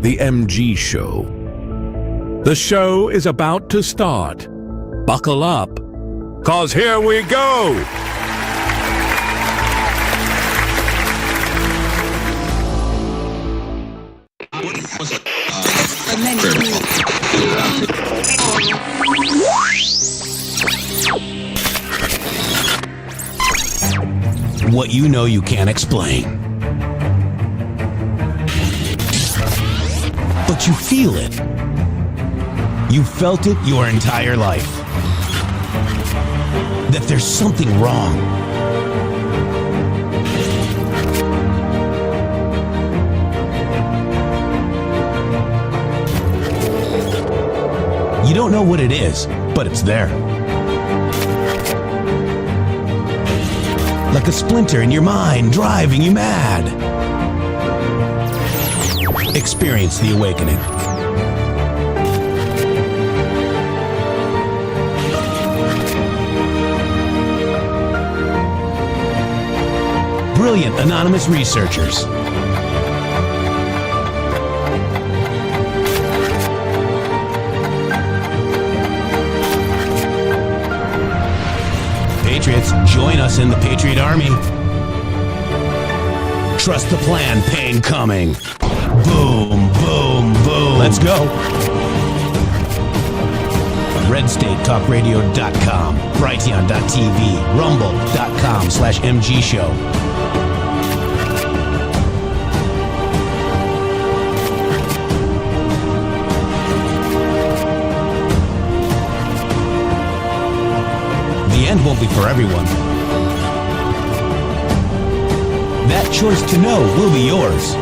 the MG Show. The show is about to start. Buckle up, 'cause here we go! What you know you can't explain. But you feel it. You felt it your entire life. That there's something wrong. You don't know what it is, but it's there. Like a splinter in your mind, driving you mad. Experience the awakening. Brilliant anonymous researchers. Patriots, join us in the Patriot Army. Trust the plan, pain coming. Boom, boom, boom. Let's go. RedStateTalkRadio.com, Brighteon.tv, Rumble.com/MG Show. The end won't be for everyone. That choice to know will be yours.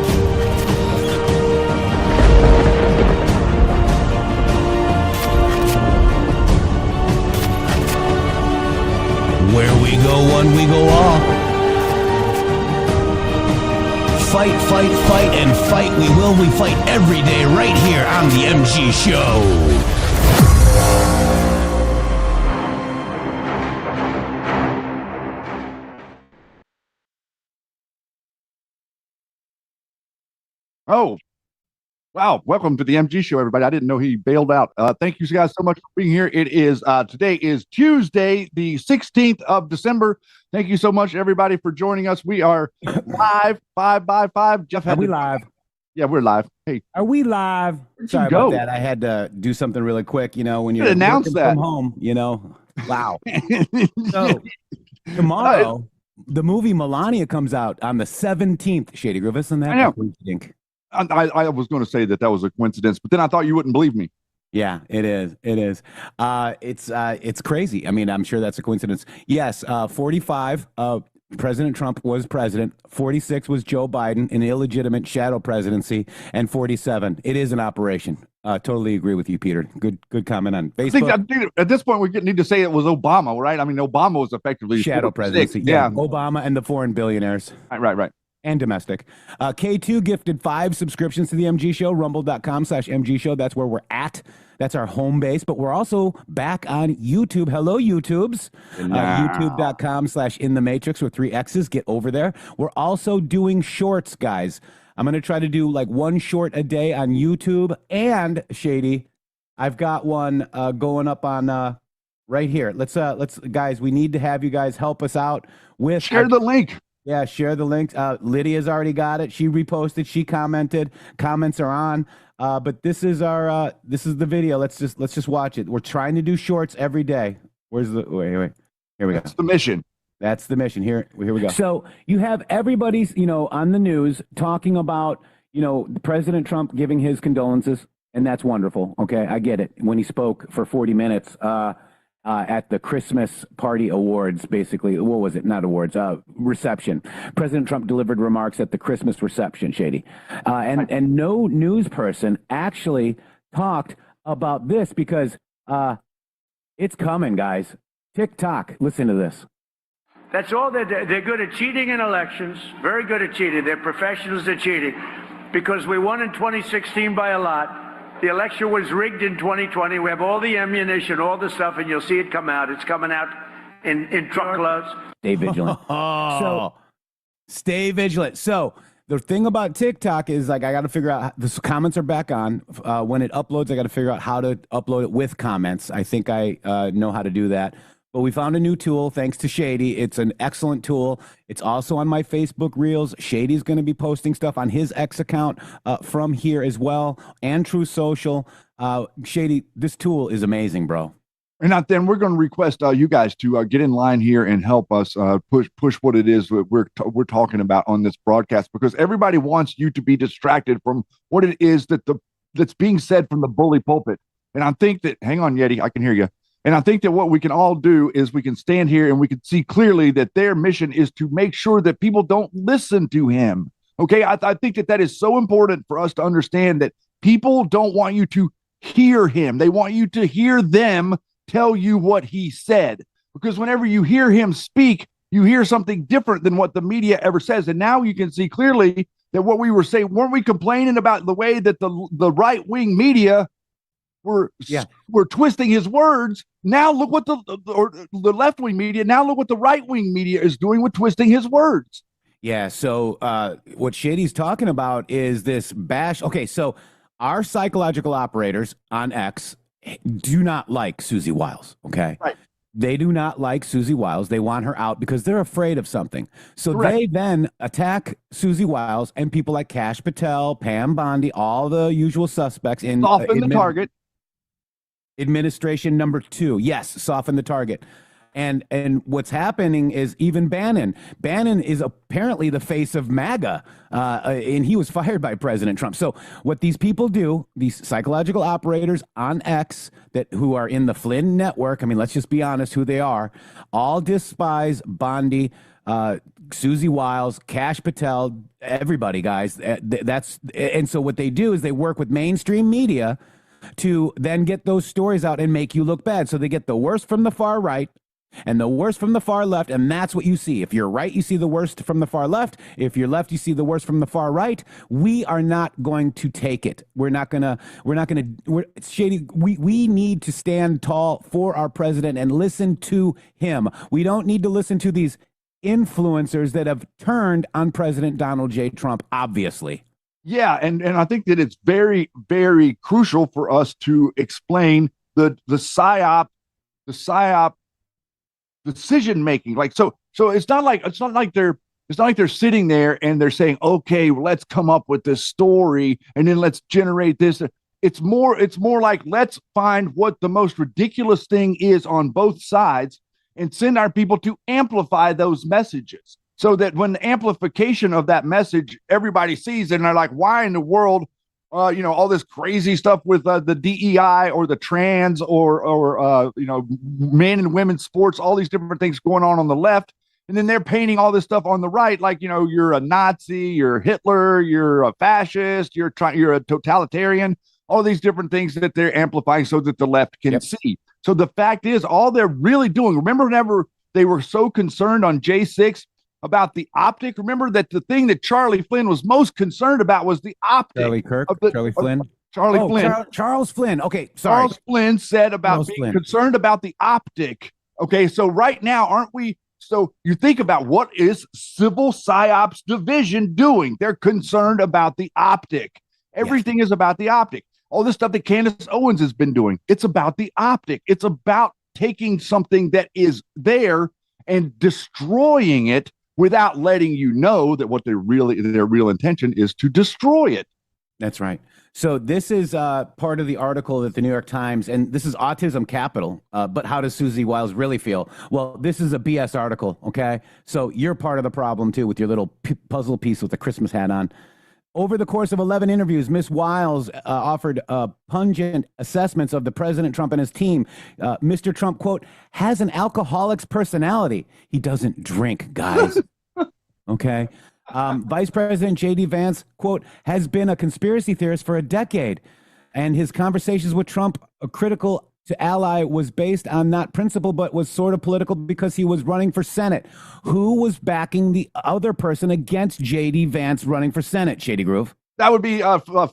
Where we go one, we go all. Fight, fight, fight, and fight we will. We fight every day right here on the MG Show. Oh, wow. Welcome to the MG Show, everybody. I didn't know he bailed out. Thank you guys so much for being here. It is today is Tuesday, the 16th of December. Thank you so much, everybody, for joining us. We are live, 5x5. Jeff, are we live? Yeah, we're live. Hey, are we live? Sorry about that. I had to do something really quick. You know, when you're announced that from home, you know, wow. So tomorrow, the movie Melania comes out on the 17th. Shady Griff, isn't that? I know. What do you think? I was going to say that was a coincidence, but then I thought you wouldn't believe me. Yeah, it is. It is. It's crazy. I mean, I'm sure that's a coincidence. Yes, 45. President Trump was president. 46 was Joe Biden, an illegitimate shadow presidency, and 47. It is an operation. Totally agree with you, Peter. Good comment on Facebook. I think at this point we need to say it was Obama, right? I mean, Obama was effectively shadow presidency. Yeah, Obama and the foreign billionaires. Right. And domestic. K2 gifted 5 subscriptions to the MG Show, rumble.com/MG Show. That's where we're at. That's our home base. But we're also back on YouTube. Hello, YouTubes. YouTube.com/InTheMatrix with 3 X's. Get over there. We're also doing shorts, guys. I'm going to try to do like 1 short a day on YouTube. And, Shady, I've got one going up on right here. Let's guys, we need to have you guys help us out with... Share the link. Yeah, share the link. Lydia's already got it. She reposted. She commented. Comments are on. But this is our this is the video. Let's just watch it. We're trying to do shorts every day. Where's the wait? Here we go. That's the mission. That's the mission. Here we go. So you have everybody's on the news talking about President Trump giving his condolences, and that's wonderful. Okay, I get it. When he spoke for 40 minutes. At the Christmas party awards, basically. What was it? Not awards, reception. President Trump delivered remarks at the Christmas reception, Shady. And no news person actually talked about this because it's coming, guys. TikTok, listen to this. That's all they're good at cheating in elections, very good at cheating. They're professionals at cheating because we won in 2016 by a lot. The election was rigged in 2020. We have all the ammunition, all the stuff, and you'll see it come out. It's coming out in truckloads. Stay vigilant. Stay vigilant. So the thing about TikTok is like I got to figure out the comments are back on. When it uploads, I got to figure out how to upload it with comments. I think I know how to do that. But we found a new tool thanks to Shady. It's an excellent tool. It's also on my Facebook Reels. Shady's going to be posting stuff on his X account from here as well, and True Social. Shady, this tool is amazing, bro. And then we're going to request you guys to get in line here and help us push what it is that we're talking about on this broadcast, because everybody wants you to be distracted from what it is that's being said from the bully pulpit. And I think that, hang on, Yeti, I can hear you. And I think that what we can all do is we can stand here and we can see clearly that their mission is to make sure that people don't listen to him. Okay, I think that is so important for us to understand that people don't want you to hear him. They want you to hear them tell you what he said. Because whenever you hear him speak, you hear something different than what the media ever says. And now you can see clearly that what we were saying, weren't we complaining about the way that the right-wing media were twisting his words? Now look what the left-wing media, now look what the right-wing media is doing with twisting his words. Yeah, so what Shady's talking about is this bash. Okay, so our psychological operators on X do not like Susie Wiles, okay? Right. They do not like Susie Wiles. They want her out because they're afraid of something. So Correct. They then attack Susie Wiles and people like Kash Patel, Pam Bondi, all the usual suspects in Soften the target. Administration number 2. Yes, soften the target. And what's happening is even Bannon is apparently the face of MAGA, and he was fired by President Trump. So what these people do, these psychological operators on X who are in the Flynn network, I mean, let's just be honest who they are, all despise Bondi, Susie Wiles, Kash Patel, everybody, guys. And so what they do is they work with mainstream media to then get those stories out and make you look bad. So they get the worst from the far right and the worst from the far left, and that's what you see. If you're right, you see the worst from the far left. If you're left, you see the worst from the far right. We are not going to take it. We're Shady. We need to stand tall for our president and listen to him. We don't need to listen to these influencers that have turned on President Donald J. Trump, obviously. Yeah, and I think that it's very, very crucial for us to explain the psyop decision making. Like so it's not like they're sitting there and they're saying, okay, well, let's come up with this story and then let's generate this. It's more like, let's find what the most ridiculous thing is on both sides and send our people to amplify those messages. So that when the amplification of that message, everybody sees it and they're like, why in the world, all this crazy stuff with the DEI or the trans or men and women's sports, all these different things going on the left. And then they're painting all this stuff on the right. Like, you're a Nazi, you're Hitler, you're a fascist, you're a totalitarian, all these different things that they're amplifying so that the left can see. So the fact is, all they're really doing, remember whenever they were so concerned on J6 about the optic. Remember that the thing that Charlie Flynn was most concerned about was the optic. Charlie Flynn. Charles Flynn. Okay, sorry. Charles Flynn said about being concerned about the optic. Okay, so right now, aren't we? So you think about what is Civil Psyops Division doing? They're concerned about the optic. Everything is about the optic. All this stuff that Candace Owens has been doing, it's about the optic. It's about taking something that is there and destroying it without letting you know that what their real intention is to destroy it. That's right. So this is part of the article that the New York Times, and this is Autism Capital, but how does Susie Wiles really feel? Well, this is a BS article, okay? So you're part of the problem, too, with your little puzzle piece with the Christmas hat on. Over the course of 11 interviews, Miss Wiles offered pungent assessments of the President Trump and his team. Mr. Trump, quote, has an alcoholic's personality. He doesn't drink, guys. Okay. Vice President J.D. Vance, quote, has been a conspiracy theorist for a decade. And his conversations with Trump, critical to ally, was based on not principle, but was sort of political because he was running for Senate. Who was backing the other person against J.D. Vance running for Senate, Shady Groove? That would be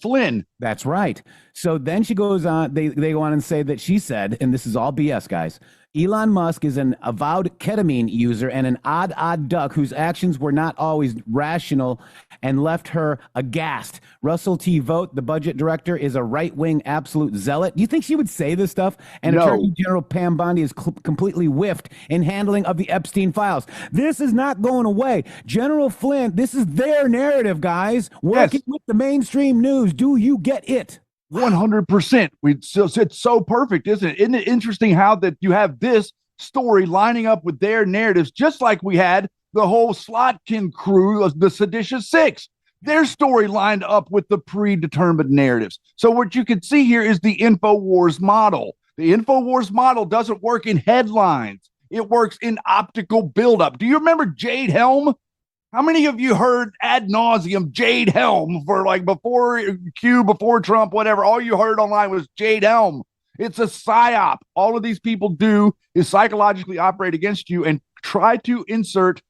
Flynn. That's right. So then she goes on, they go on and say that she said, and this is all BS, guys, Elon Musk is an avowed ketamine user and an odd duck whose actions were not always rational and left her aghast. Russell T. Vogt, the budget director, is a right-wing absolute zealot. Do you think she would say this stuff? And No. Attorney General Pam Bondi is completely whiffed in handling of the Epstein files. This is not going away. General Flynn, this is their narrative, guys. Working with the mainstream news. Do you get it? 100%. It's so perfect, isn't it? Isn't it interesting how that you have this story lining up with their narratives, just like we had the whole Slotkin crew, the Seditious Six. Their story lined up with the predetermined narratives. So what you can see here is the InfoWars model. The InfoWars model doesn't work in headlines. It works in optical buildup. Do you remember Jade Helm? How many of you heard ad nauseum Jade Helm for like before Q, before Trump, whatever? All you heard online was Jade Helm. It's a psyop. All of these people do is psychologically operate against you and try to insert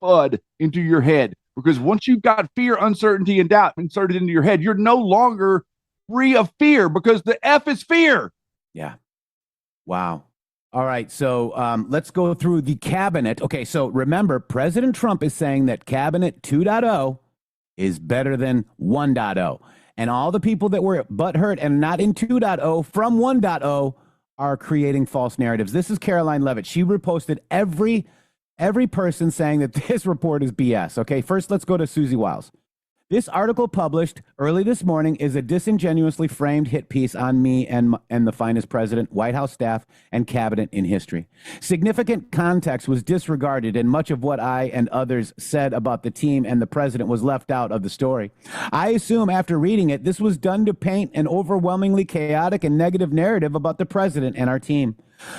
FUD into your head. Because once you've got fear, uncertainty, and doubt inserted into your head, you're no longer free of fear because the F is fear. Yeah. Wow. All right, so let's go through the cabinet. Okay, so remember, President Trump is saying that Cabinet 2.0 is better than 1.0. And all the people that were butthurt and not in 2.0 from 1.0 are creating false narratives. This is Caroline Levitt. She reposted every person saying that this report is BS. Okay, first let's go to Susie Wiles. This article published early this morning is a disingenuously framed hit piece on me and the finest president, White House staff, and cabinet in history. Significant context was disregarded, and much of what I and others said about the team and the president was left out of the story. I assume after reading it, this was done to paint an overwhelmingly chaotic and negative narrative about the president and our team.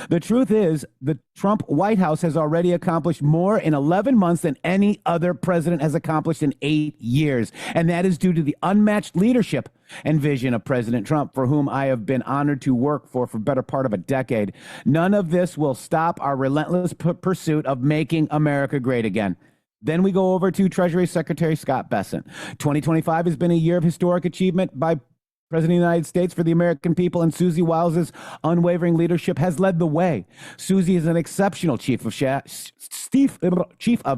The truth is, the Trump White House has already accomplished more in 11 months than any other president has accomplished in 8 years. And that is due to the unmatched leadership and vision of President Trump, for whom I have been honored to work for better part of a decade. None of this will stop our relentless pursuit of making America great again. Then we go over to Treasury Secretary Scott Bessent. 2025 has been a year of historic achievement by President of the United States for the American people, and Susie Wiles' unwavering leadership has led the way. Susie is an exceptional chief of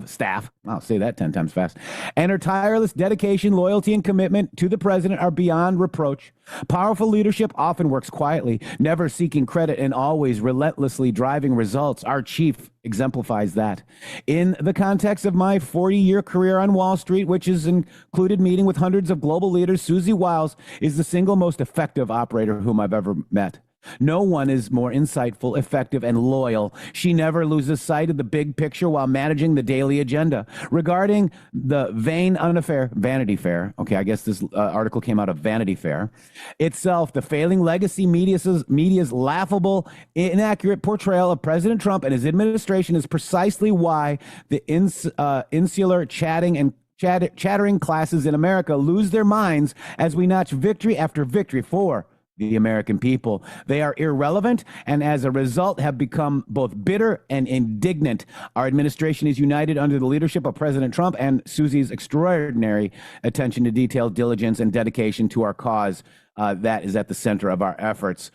staff. I'll say that 10 times fast. And her tireless dedication, loyalty, and commitment to the president are beyond reproach. Powerful leadership often works quietly, never seeking credit and always relentlessly driving results. Our chief exemplifies that. In the context of my 40-year career on Wall Street, which has included meeting with hundreds of global leaders, Susie Wiles is the single most effective operator whom I've ever met. No one is more insightful, effective, and loyal. She never loses sight of the big picture while managing the daily agenda. Regarding the Vanity Fair, okay, I guess this article came out of Vanity Fair itself, the failing legacy media's laughable, inaccurate portrayal of President Trump and his administration is precisely why the insular chattering classes in America lose their minds as we notch victory after victory for the American people. They are irrelevant and as a result have become both bitter and indignant. Our administration is united under the leadership of President Trump and Susie's extraordinary attention to detail, diligence, and dedication to our cause. That is at the center of our efforts.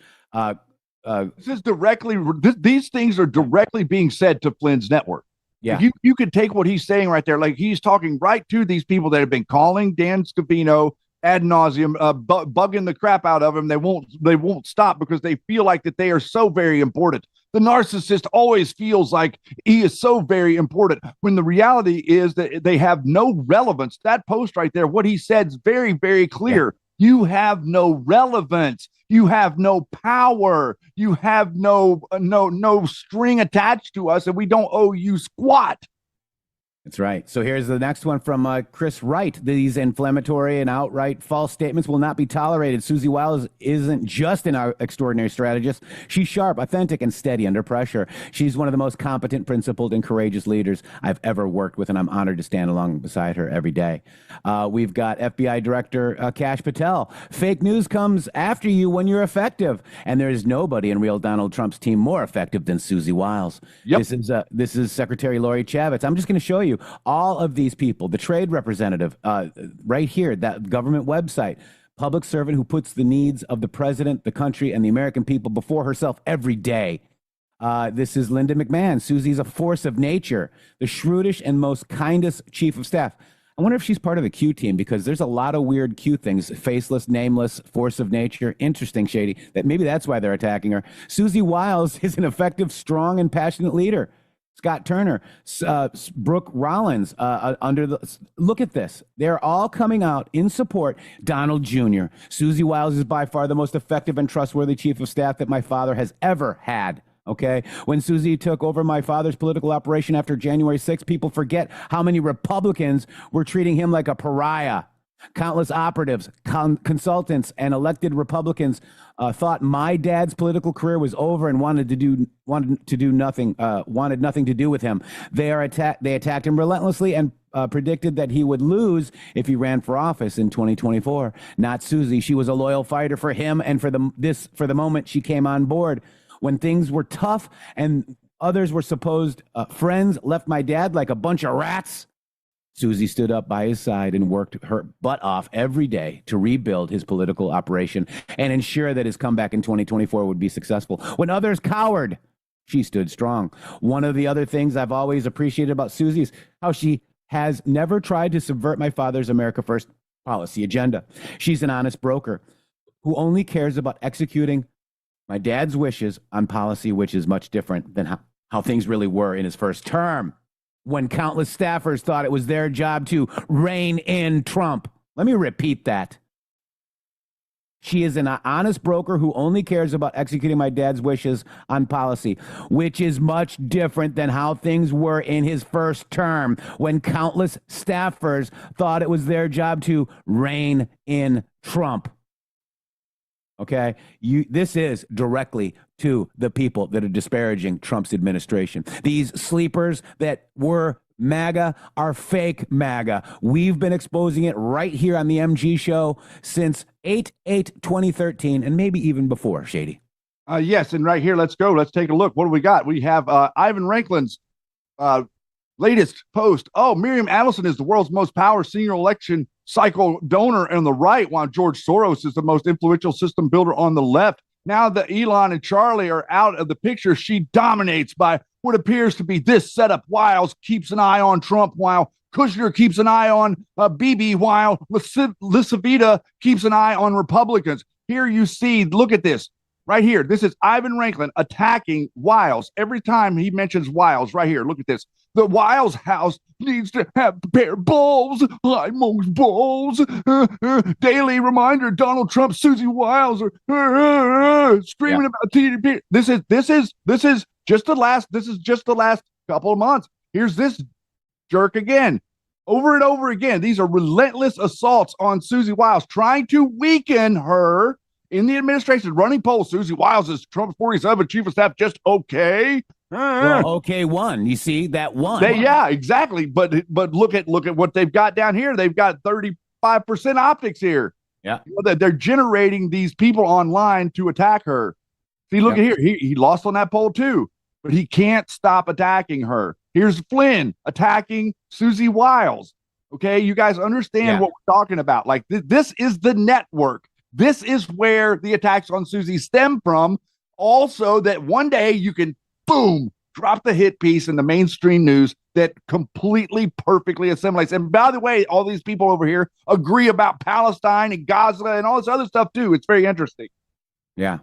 These things are directly being said to Flynn's network. Yeah. You could take what he's saying right there. Like he's talking right to these people that have been calling Dan Scavino ad nauseum, bugging the crap out of him. They won't stop because they feel like that they are so very important. The narcissist always feels like he is so very important when the reality is that they have no relevance. That post right there, what he said is very, very clear. Yeah. You have no relevance. You have no power. You have no string attached to us, and we don't owe you squat. That's right. So here's the next one from Chris Wright. These inflammatory and outright false statements will not be tolerated. Susie Wiles isn't just an extraordinary strategist. She's sharp, authentic, and steady under pressure. She's one of the most competent, principled, and courageous leaders I've ever worked with, and I'm honored to stand along beside her every day. We've got FBI Director Kash Patel. Fake news comes after you when you're effective, and there is nobody in real Donald Trump's team more effective than Susie Wiles. Yep. This is Secretary Lori Chavez. I'm just going to show you all of these people, the trade representative right here, that government website, public servant who puts the needs of the president, the country, and the American people before herself every day. This is Linda McMahon. Susie's a force of nature, the shrewdest and most kindest chief of staff. I wonder if she's part of the Q team, because there's a lot of weird Q things. Faceless, nameless, force of nature. Interesting, Shady. That maybe that's why they're attacking her. Susie Wiles is an effective, strong, and passionate leader. Scott Turner, Brooke Rollins, look at this. They're all coming out in support. Donald Jr. Susie Wiles is by far the most effective and trustworthy chief of staff that my father has ever had. Okay. When Susie took over my father's political operation after January 6th, people forget how many Republicans were treating him like a pariah. Countless operatives, consultants, and elected Republicans thought my dad's political career was over and wanted nothing to do with him. They attacked him relentlessly and predicted that he would lose if he ran for office in 2024. Not Susie. She was a loyal fighter for him and for the moment she came on board. When things were tough and others were supposed friends left my dad like a bunch of rats, Susie stood up by his side and worked her butt off every day to rebuild his political operation and ensure that his comeback in 2024 would be successful. When others cowered, she stood strong. One of the other things I've always appreciated about Susie is how she has never tried to subvert my father's America First policy agenda. She's an honest broker who only cares about executing my dad's wishes on policy, which is much different than how things really were in his first term, when countless staffers thought it was their job to rein in Trump. Let me repeat that. She is an honest broker who only cares about executing my dad's wishes on policy, which is much different than how things were in his first term, when countless staffers thought it was their job to rein in Trump. Okay, this is directly to the people that are disparaging Trump's administration. These sleepers that were MAGA are fake MAGA. We've been exposing it right here on the MG show since 8/8/2013, and maybe even before, Shady. Yes, and right here, let's go. Let's take a look. What do we got? We have Ivan Ranklin's latest post. Oh, Miriam Adelson is the world's most powerful senior election cycle donor on the right, while George Soros is the most influential system builder on the left. Now that Elon and Charlie are out of the picture, she dominates by what appears to be this setup. Wiles keeps an eye on Trump, while Kushner keeps an eye on Bibi, while Lisavita keeps an eye on Republicans. Here you see, look at this. Right here, this is Ivan Ranklin attacking Wiles. Every time he mentions Wiles, right here, look at this. The Wiles house needs to have bare bulbs, high most bulbs. Daily reminder: Donald Trump, Susie Wiles are screaming about TDP. This is just the last couple of months. Here's this jerk again, over and over again. These are relentless assaults on Susie Wiles, trying to weaken her in the administration. Running polls: Susie Wiles is Trump's 47 chief of staff. Just okay. Well, okay, one. You see that one? Yeah, exactly. But look at what they've got down here. They've got 35% optics here. Yeah, they're generating these people online to attack her. See, look at here. He lost on that poll too, but he can't stop attacking her. Here's Flynn attacking Susie Wiles. Okay, you guys understand what we're talking about? Like this is the network. This is where the attacks on Susie stem from. Also, that one day you can, boom, drop the hit piece in the mainstream news that completely, perfectly assimilates. And by the way, all these people over here agree about Palestine and Gaza and all this other stuff too. It's very interesting. Yeah.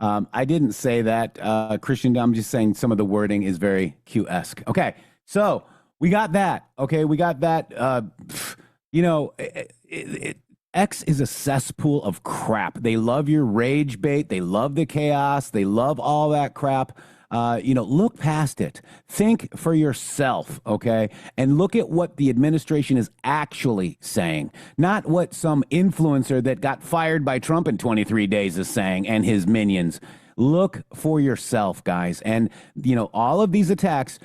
I didn't say that, Christian. I'm just saying some of the wording is very Q-esque. Okay. So we got that. Okay. We got that. X is a cesspool of crap. They love your rage bait. They love the chaos. They love all that crap. Look past it. Think for yourself, okay? And look at what the administration is actually saying, not what some influencer that got fired by Trump in 23 days is saying and his minions. Look for yourself, guys. And, all of these attacks,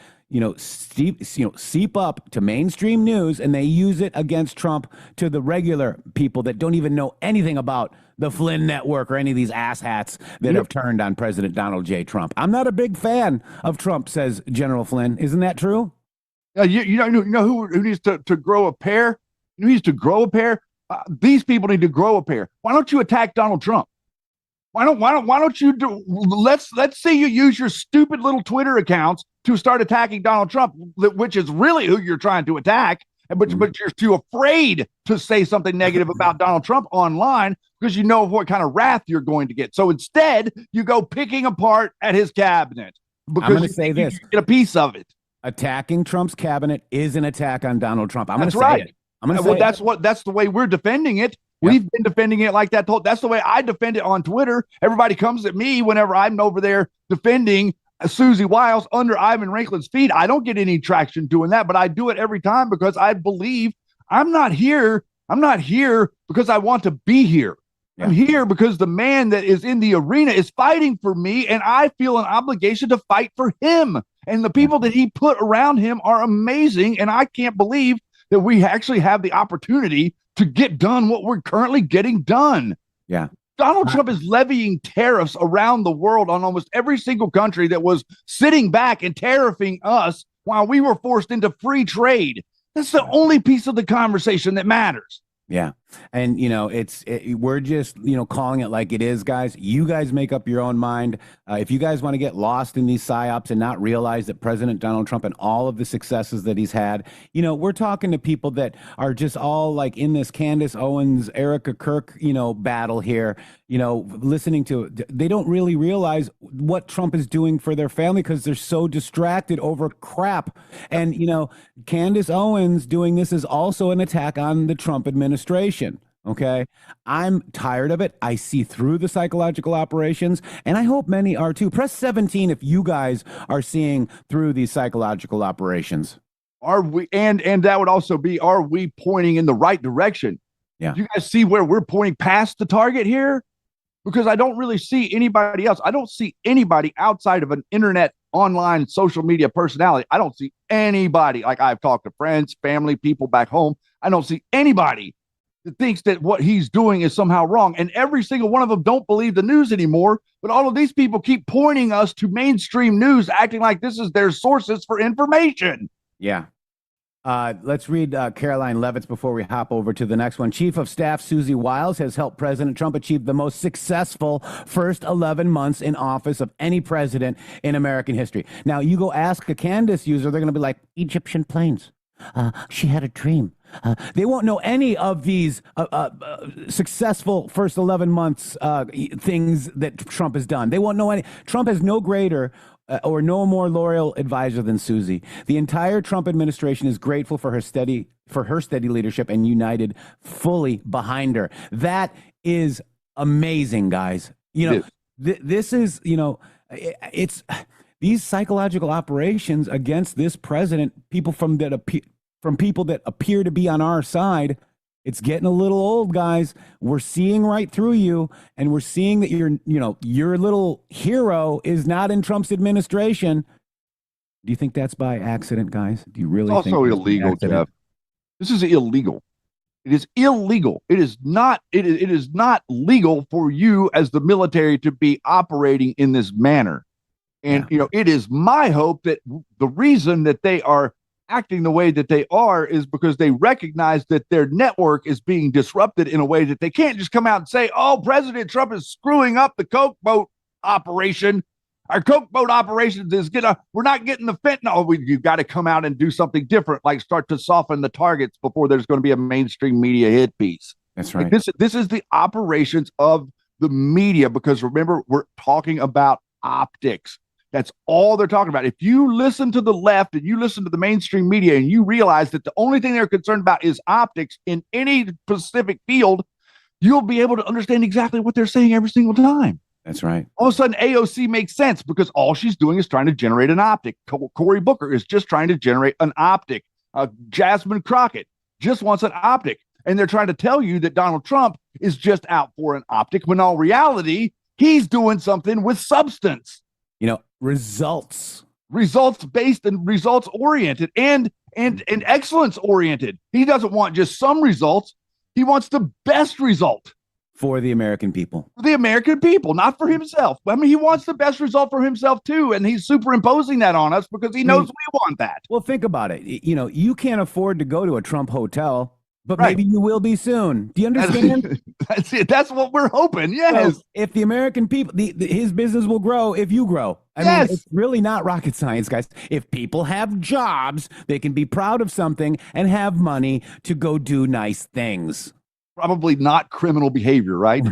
seep up to mainstream news, and they use it against Trump to the regular people that don't even know anything about the Flynn Network or any of these asshats that have turned on President Donald J. Trump. I'm not a big fan of Trump, says General Flynn. Isn't that true? You know who needs to grow a pair? Who needs to grow a pair? These people need to grow a pair. Why don't you attack Donald Trump? Why don't you do? Let's see you use your stupid little Twitter accounts to start attacking Donald Trump, which is really who you're trying to attack. But you're too afraid to say something negative about Donald Trump online because you know what kind of wrath you're going to get. So instead, you go picking apart at his cabinet because I'm going to say this: you get a piece of it. Attacking Trump's cabinet is an attack on Donald Trump. I'm going to say right. it. I'm going to say that's the way we're defending it. Yep. We've been defending it like that. That's the way I defend it on Twitter. Everybody comes at me whenever I'm over there defending Susie Wiles under Ivan Ranklin's feet. I don't get any traction doing that, but I do it every time because I believe I'm not here because I want to be here. Yeah. I'm here because the man that is in the arena is fighting for me, and I feel an obligation to fight for him. And the people that he put around him are amazing, and I can't believe that we actually have the opportunity to get done what we're currently getting done. Yeah. Donald Trump is levying tariffs around the world on almost every single country that was sitting back and tariffing us while we were forced into free trade. That's the only piece of the conversation that matters. Yeah. And, we're just, calling it like it is, guys. You guys make up your own mind. If you guys want to get lost in these psyops and not realize that President Donald Trump and all of the successes that he's had, we're talking to people that are just all like in this Candace Owens, Erica Kirk, battle here, listening to, they don't really realize what Trump is doing for their family because they're so distracted over crap. And, Candace Owens doing this is also an attack on the Trump administration. Okay. I'm tired of it. I see through the psychological operations, and I hope many are too. Press 17 if you guys are seeing through these psychological operations. Are we, and that would also be, are we pointing in the right direction? Yeah. Do you guys see where we're pointing past the target here? Because I don't really see anybody else. I don't see anybody outside of an internet, online, social media personality. I don't see anybody. Like, I've talked to friends, family, people back home. I don't see anybody that thinks that what he's doing is somehow wrong. And every single one of them don't believe the news anymore. But all of these people keep pointing us to mainstream news, acting like this is their sources for information. Yeah. Let's read Caroline Levitt's before we hop over to the next one. Chief of Staff Susie Wiles has helped President Trump achieve the most successful first 11 months in office of any president in American history. Now, you go ask a Candace user, they're going to be like, Egyptian planes. She had a dream. They won't know any of these successful first 11 months things that Trump has done. They won't know any. Trump has no greater or no more loyal advisor than Susie. The entire Trump administration is grateful for her steady leadership and united fully behind her. That is amazing, guys. This is, it's these psychological operations against this president, people from people that appear to be on our side. It's getting a little old, guys. We're seeing right through you, and we're seeing that your little hero is not in Trump's administration. Do you think that's by accident, guys? Do you really think it's also illegal, Jeff? This is illegal. It is illegal. It is not legal for you as the military to be operating in this manner. And, it is my hope that the reason that they are acting the way that they are is because they recognize that their network is being disrupted in a way that they can't just come out and say, oh, President Trump is screwing up the Coke boat operation. Our Coke boat operations we're not getting the fentanyl. You've got to come out and do something different, like start to soften the targets before there's going to be a mainstream media hit piece. That's right. Like this is the operations of the media, because remember, we're talking about optics. That's all they're talking about. If you listen to the left and you listen to the mainstream media and you realize that the only thing they're concerned about is optics in any specific field, you'll be able to understand exactly what they're saying every single time. That's right. All of a sudden, AOC makes sense because all she's doing is trying to generate an optic. Cory Booker is just trying to generate an optic. Jasmine Crockett just wants an optic. And they're trying to tell you that Donald Trump is just out for an optic, when in all reality, he's doing something with substance. Results based and results oriented and excellence oriented. He doesn't want just some results. He wants the best result for the American people. For the American people, not for himself. I mean, he wants the best result for himself too, and he's superimposing that on us because he knows we want that. Well, think about it. You can't afford to go to a Trump hotel. But Right. maybe you will be soon. Do you understand? That's it. That's what we're hoping. Yes. So if the American people, his business will grow if you grow. I mean, it's really not rocket science, guys. If people have jobs, they can be proud of something and have money to go do nice things. Probably not criminal behavior, right?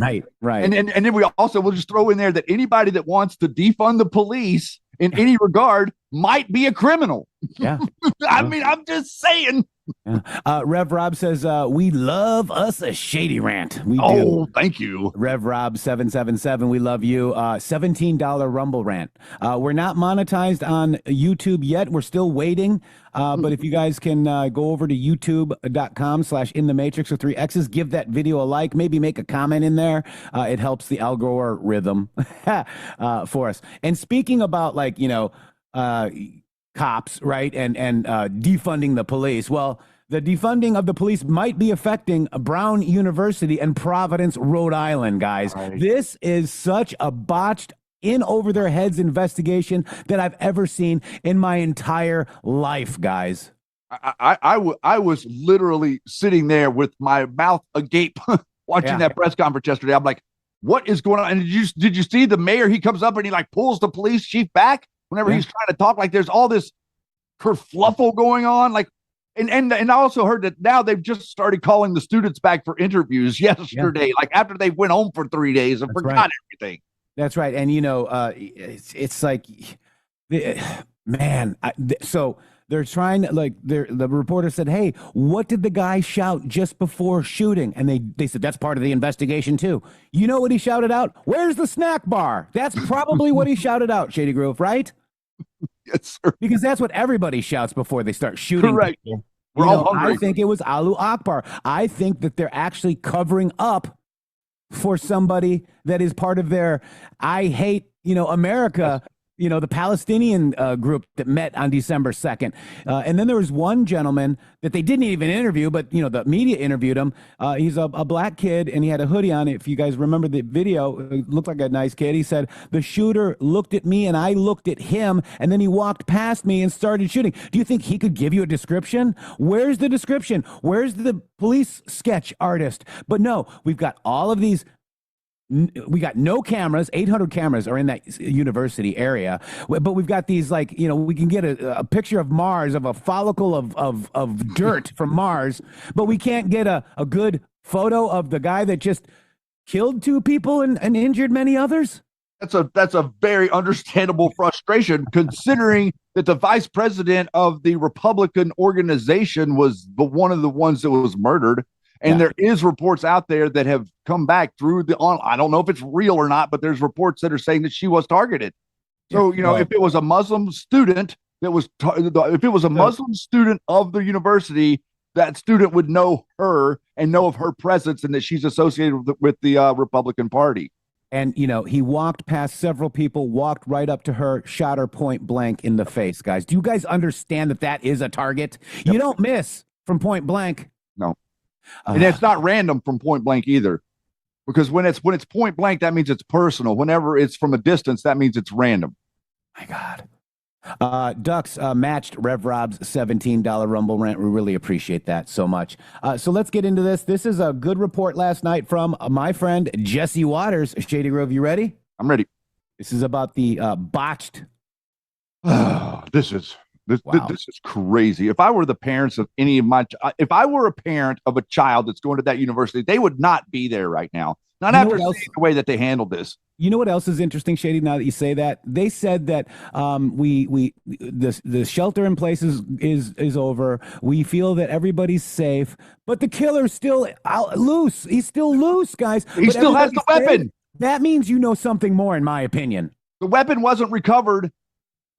Right. And then we'll just throw in there that anybody that wants to defund the police in any regard might be a criminal. Yeah. I mean, I'm just saying. Yeah. Rev Rob says, we love us a shady rant. We do. Oh, thank you. Rev Rob 777, we love you. $17 Rumble rant. We're not monetized on YouTube yet. We're still waiting. But if you guys can go over to youtube.com/inthematrix with 3 X's, give that video a like, maybe make a comment in there. It helps the algorithm for us. And speaking about cops, right? And defunding the police. Well, the defunding of the police might be affecting Brown University and Providence, Rhode Island, guys. Right. This is such a botched in over their heads investigation that I've ever seen in my entire life, guys. I was literally sitting there with my mouth agape watching that press conference yesterday. I'm like, what is going on? And did you see the mayor? He comes up and he pulls the police chief back whenever he's trying to talk. There's all this kerfluffle going on. And I also heard that now they've just started calling the students back for interviews yesterday, after they went home for 3 days and forgot everything. That's right. And, it's like, man, so they're trying to, the reporter said, hey, what did the guy shout just before shooting? And they said, that's part of the investigation, too. You know what he shouted out? Where's the snack bar? That's probably what he shouted out, Shady Grove, right? Yes, sir. Because that's what everybody shouts before they start shooting. Correct. People. We're all hungry. I think it was Allahu Akbar. I think that they're actually covering up for somebody that is part of their I hate, America, the Palestinian group that met on December 2nd. And then there was one gentleman that they didn't even interview, but, the media interviewed him. He's a black kid, and he had a hoodie on. If you guys remember the video, it looked like a nice kid. He said, the shooter looked at me, and I looked at him, and then he walked past me and started shooting. Do you think he could give you a description? Where's the description? Where's the police sketch artist? But no, we've got all of these. We got no cameras. 800 cameras are in that university area, but we've got these we can get a picture of Mars, of a follicle of dirt from Mars, but we can't get a good photo of the guy that just killed 2 people and injured many others. That's a very understandable frustration, considering that the vice president of the Republican organization was one of the ones that was murdered. And there is reports out there that have come back through I don't know if it's real or not, but there's reports that are saying that she was targeted. So, if it was a Muslim student if it was a Muslim student of the university, that student would know her and know of her presence and that she's associated with the Republican Party. And, he walked past several people, walked right up to her, shot her point blank in the face, guys. Do you guys understand that is a target? Yep. You don't miss from point blank. No. And it's not random from point blank either, because when it's point blank, that means it's personal. Whenever it's from a distance, that means it's random. My God. Ducks matched Rev Rob's $17 Rumble rant. We really appreciate that so much. So let's get into this. This is a good report last night from my friend Jesse Waters. Shady Grove, you ready? I'm ready. This is about the botched. This is crazy. If I were the parents of if I were a parent of a child that's going to that university, they would not be there right now. Not after seeing the way that they handled this. You know what else is interesting, Shady? Now that you say that, they said that the shelter in place is over. We feel that everybody's safe, but the killer's still loose. He's still loose, guys. He still has the weapon. That means you know something more, in my opinion. The weapon wasn't recovered.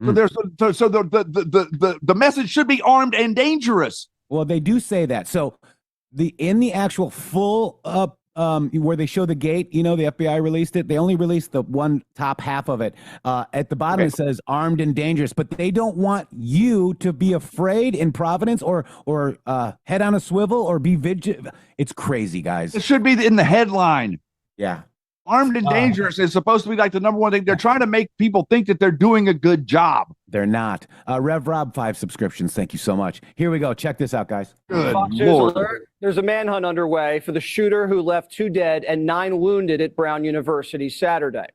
So the message should be armed and dangerous. Well, they do say that. So in the actual full where they show the gate, the FBI released it. They only released the one top half of it. At the bottom it says armed and dangerous, but they don't want you to be afraid in Providence or head on a swivel or be vigilant. It's crazy, guys. It should be in the headline. Yeah. Armed and dangerous is supposed to be like the number one thing. They're trying to make people think that they're doing a good job. They're not. Rev Rob, 5 subscriptions. Thank you so much. Here we go. Check this out, guys. Good Fox News Lord. alert. There's a manhunt underway for the shooter who left 2 dead and 9 wounded at Brown University Saturday.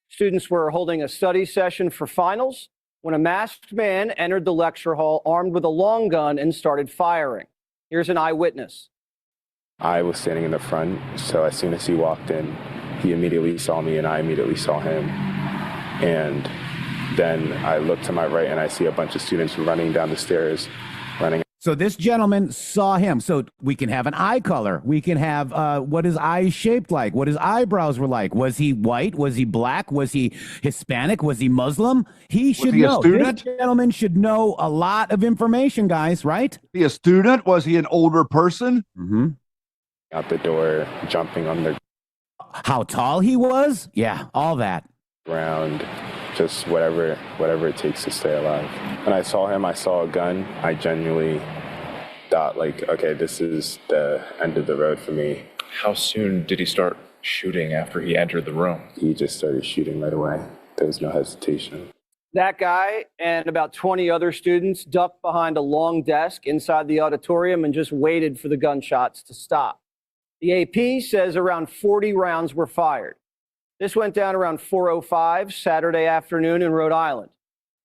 Students were holding a study session for finals when a masked man entered the lecture hall armed with a long gun and started firing. Here's an eyewitness. I was standing in the front, so as soon as he walked in, he immediately saw me and I immediately saw him. And then I look to my right and I see a bunch of students running down the stairs, running. So this gentleman saw him. So we can have an eye color. We can have what his eyes shaped like, what his eyebrows were like. Was he white? Was he black? Was he Hispanic? Was he Muslim? He should know. This gentleman should know a lot of information, guys, right? Was he a student? Was he an older person? Mm-hmm. Out the door, jumping on the how tall he was? Yeah, all that. Ground, just whatever it takes to stay alive. When I saw him, I saw a gun. I genuinely thought, like, okay, this is the end of the road for me. How soon did he start shooting after he entered the room? He just started shooting right away. There was no hesitation. That guy and about 20 other students ducked behind a long desk inside the auditorium and just waited for the gunshots to stop. The AP says around 40 rounds were fired. This went down around 4:05 Saturday afternoon in Rhode Island.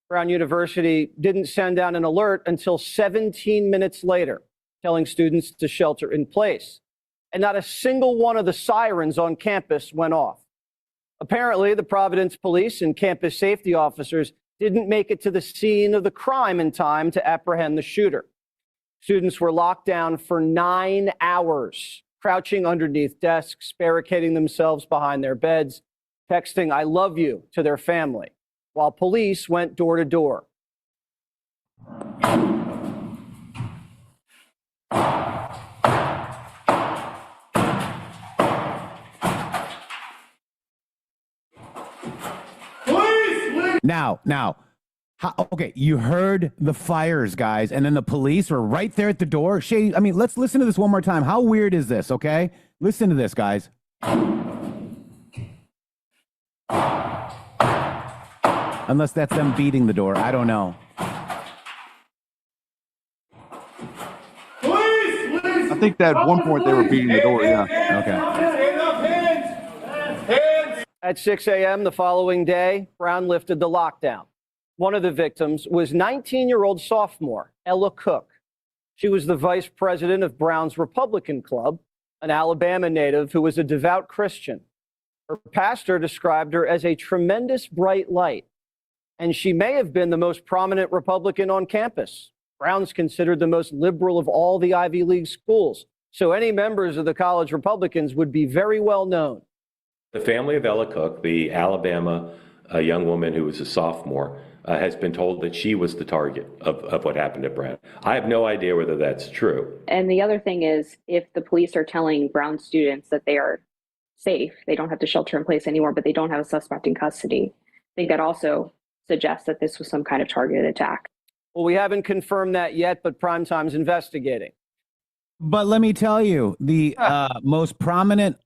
Brown University didn't send out an alert until 17 minutes later, telling students to shelter in place. And not a single one of the sirens on campus went off. Apparently, the Providence police and campus safety officers didn't make it to the scene of the crime in time to apprehend the shooter. Students were locked down for 9 hours. Crouching underneath desks, barricading themselves behind their beds, texting "I love you" to their family, while police went door to door. Now, okay, you heard the fires, guys, and then the police were right there at the door. Shay, I mean, let's listen to this one more time. How weird is this, okay? Listen to this, guys. Unless that's them beating the door. I don't know. I think that at one point they were beating the door, yeah. Okay. At 6 a.m. the following day, Brown lifted the lockdown. One of the victims was 19-year-old sophomore Ella Cook. She was the vice president of Brown's Republican Club, an Alabama native who was a devout Christian. Her pastor described her as a tremendous bright light, and she may have been the most prominent Republican on campus. Brown's considered the most liberal of all the Ivy League schools, so any members of the college Republicans would be very well known. The family of Ella Cook, the Alabama young woman who was a sophomore, has been told that she was the target of what happened at Brown. I have no idea whether that's true. And the other thing is, if the police are telling Brown students that they are safe, they don't have to shelter in place anymore, but they don't have a suspect in custody, I think that also suggests that this was some kind of targeted attack. Well, we haven't confirmed that yet, but Primetime's investigating. But let me tell you, the most prominent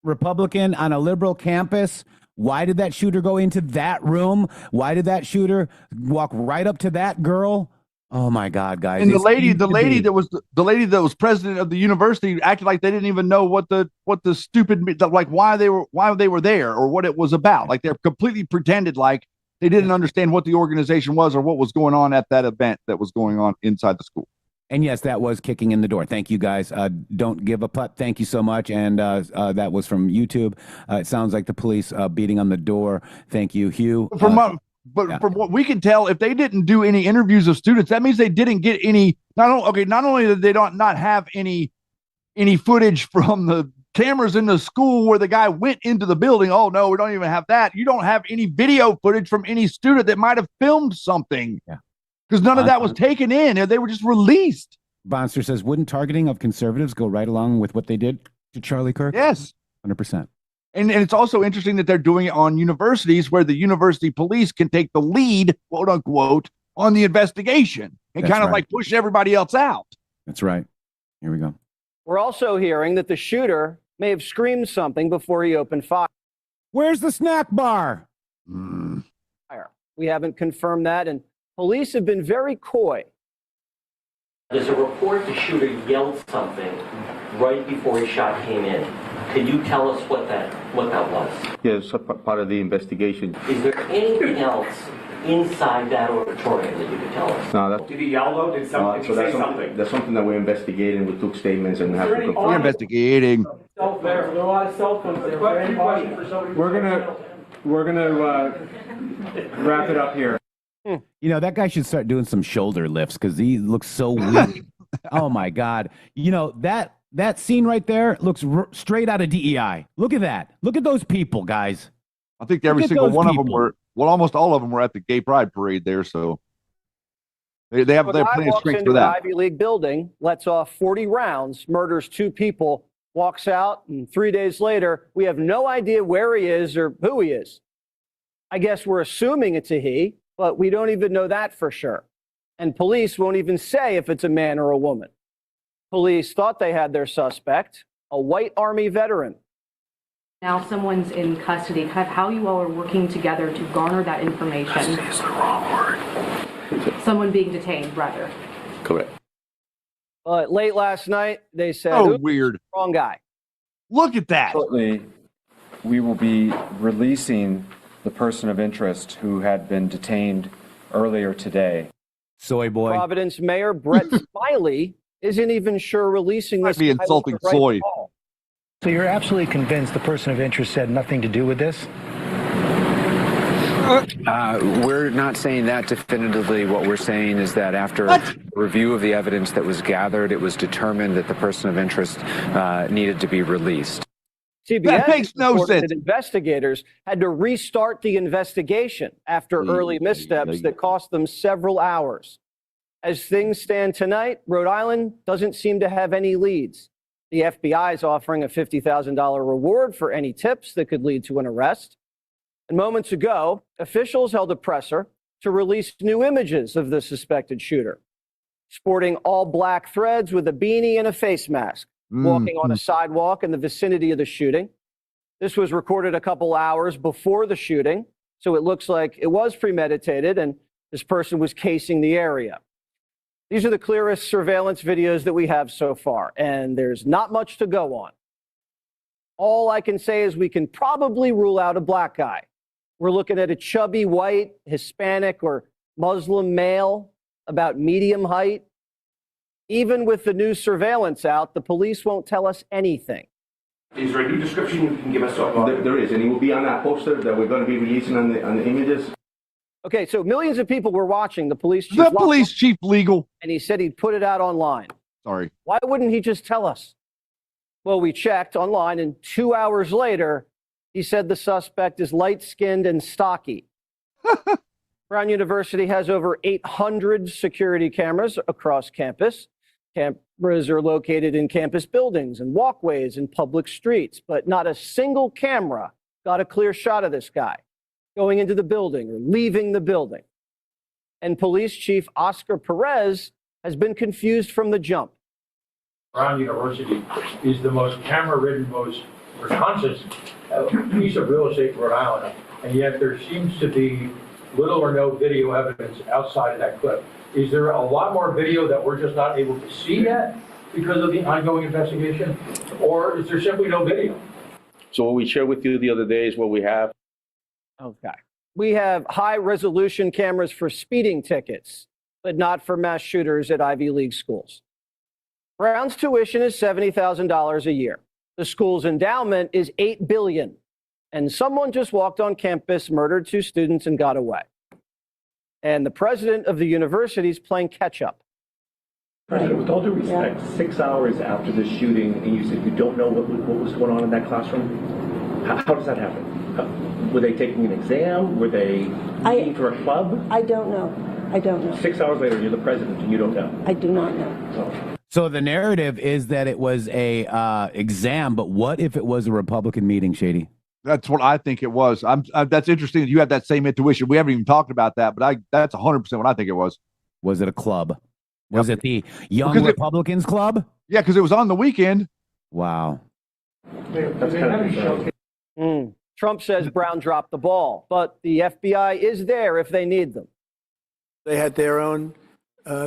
Republican on a liberal campus, why did that shooter go into that room? Why did that shooter walk right up to that girl? Oh my God, guys! And the lady that was president of the university acted like they didn't even know what the stupid, like why they were there or what it was about. Like they're completely pretended like they didn't understand what the organization was or what was going on at that event that was going on inside the school. And yes, that was kicking in the door. Thank you, guys. Don't give a putt. Thank you so much. And that was from YouTube. It sounds like the police beating on the door. Thank you, Hugh. From what we can tell, if they didn't do any interviews of students, that means they didn't get any. Not only did they not have any footage from the cameras in the school where the guy went into the building. Oh no, we don't even have that. You don't have any video footage from any student that might have filmed something. Yeah. Because none of that was taken in. They were just released. Bonster says, wouldn't targeting of conservatives go right along with what they did to Charlie Kirk? Yes. 100%. And it's also interesting that they're doing it on universities where the university police can take the lead, quote unquote, on the investigation and kind of like push everybody else out. That's right. Here we go. We're also hearing that the shooter may have screamed something before he opened fire. Where's the snack bar? We haven't confirmed that, and police have been very coy. There's a report the shooter yelled something right before his shot came in. Can you tell us what that was? Yes, part of the investigation. Is there anything else inside that auditorium that you could tell us? No, Did he yell though? Did he say something? That's something that we're investigating. We took statements and have to confirm. We're investigating. There's a lot of cell phones there. We're gonna wrap it up here. You know, that guy should start doing some shoulder lifts because he looks so weak. Oh my God. You know, that scene right there looks straight out of DEI. Look at that. Look at those people, guys. I think every single one of them were, well, almost all of them were at the gay pride parade there. So they have plenty of strength for that. Ivy League building, lets off 40 rounds, murders 2 people, walks out, and 3 days later, we have no idea where he is or who he is. I guess we're assuming it's a he, but we don't even know that for sure. And police won't even say if it's a man or a woman. Police thought they had their suspect, a white Army veteran. Now someone's in custody. Kind of how you all are working together to garner that information. Custody is the wrong word. Someone being detained, rather. Correct. But late last night, they said, oh, weird. Wrong guy. Look at that. Shortly, we will be releasing the person of interest who had been detained earlier today. Soy boy. Providence Mayor Brett Smiley isn't even sure releasing this. Might be insulting soy. So you're absolutely convinced the person of interest had nothing to do with this? We're not saying that definitively. What we're saying is that after review of the evidence that was gathered, it was determined that the person of interest needed to be released. CBS that makes no sense. That investigators had to restart the investigation after early missteps that cost them several hours. As things stand tonight, Rhode Island doesn't seem to have any leads. The FBI is offering a $50,000 reward for any tips that could lead to an arrest. And moments ago, officials held a presser to release new images of the suspected shooter, sporting all black threads with a beanie and a face mask, walking on a sidewalk in the vicinity of the shooting. This was recorded a couple hours before the shooting, so it looks like it was premeditated and this person was casing the area. These are the clearest surveillance videos that we have so far, and there's not much to go on. All I can say is we can probably rule out a black guy. We're looking at a chubby white, Hispanic, or Muslim male, about medium height. Even with the new surveillance out, the police won't tell us anything. Is there a new description you can give us? There is, and it will be on that poster that we're going to be releasing on the images. Okay, so millions of people were watching the police chief. The police chief legal. And he said he'd put it out online. Sorry. Why wouldn't he just tell us? Well, we checked online, and 2 hours later, he said the suspect is light-skinned and stocky. Brown University has over 800 security cameras across campus. Cameras are located in campus buildings and walkways and public streets, but not a single camera got a clear shot of this guy going into the building or leaving the building. And Police Chief Oscar Perez has been confused from the jump. Brown University is the most camera-ridden, most conscious piece of real estate in Rhode Island, and yet there seems to be little or no video evidence outside of that clip. Is there a lot more video that we're just not able to see yet because of the ongoing investigation, or is there simply no video? So what we shared with you the other day is what we have. Okay. We have high-resolution cameras for speeding tickets, but not for mass shooters at Ivy League schools. Brown's tuition is $70,000 a year. The school's endowment is $8 billion. And someone just walked on campus, murdered 2 students, and got away. And the president of the university is playing catch-up. President, with all due respect, 6 hours after the shooting, and you said you don't know what was going on in that classroom, how does that happen? Were they taking an exam? Were they meeting for a club? I don't know. I don't know. 6 hours later, you're the president, and you don't know. I do not know. So the narrative is that it was a exam, but what if it was a Republican meeting, Shady? That's what I think it was. That's interesting that you have that same intuition. We haven't even talked about that, but that's 100% what I think it was. Was it a club? Was it the Young Republicans Club? Yeah, because it was on the weekend. Wow. That's kind of Trump says Brown dropped the ball, but the FBI is there if they need them. They had their own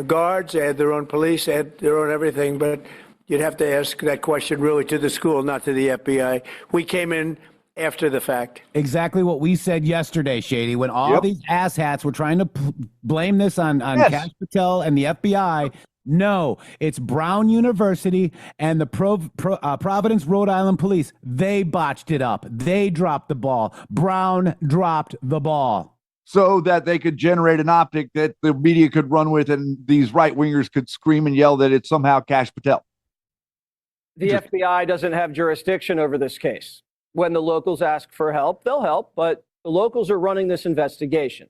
guards, they had their own police, they had their own everything, but you'd have to ask that question really to the school, not to the FBI. We came in after the fact. Exactly what we said yesterday, Shady, when all these asshats were trying to blame this on Kash Patel and the FBI. No, it's Brown University and the Providence, Rhode Island police. They botched it up. They dropped the ball. Brown dropped the ball. So that they could generate an optic that the media could run with and these right-wingers could scream and yell that it's somehow Kash Patel. The FBI doesn't have jurisdiction over this case. When the locals ask for help, they'll help, but the locals are running this investigation.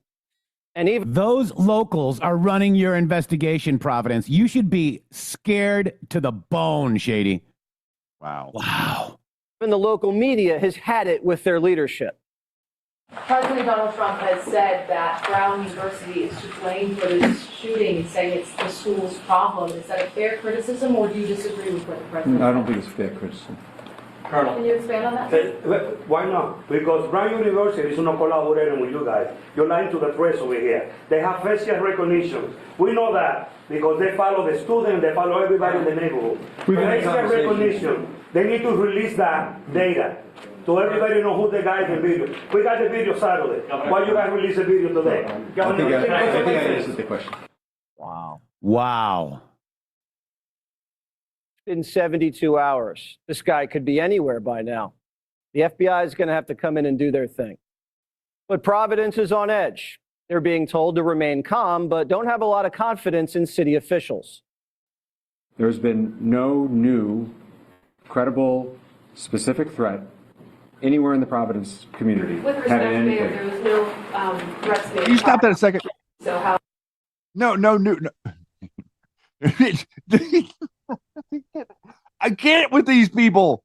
And even those locals are running your investigation, Providence. You should be scared to the bone, Shady. Wow. Wow. Even the local media has had it with their leadership. President Donald Trump has said that Brown University is to blame for this shooting, saying it's the school's problem. Is that a fair criticism, or do you disagree with what the president I don't think it's fair criticism. Colonel, can you expand on that? Why not? Because Brown University is not collaborating with you guys. You're lying to the press over here. They have facial recognition. We know that because they follow the students, they follow everybody in the neighborhood. Facial recognition. They need to release that data so everybody know who the guy in the video. We got the video Saturday. Why you guys release the video today? I think I answered the question. Wow. Wow. In 72 hours. This guy could be anywhere by now. The FBI is going to have to come in and do their thing. But Providence is on edge. They're being told to remain calm, but don't have a lot of confidence in city officials. There's been no new, credible, specific threat anywhere in the Providence community. With respect, Mayor, there was no threats made. Can you stop that a second? So how? No. I get it with these people.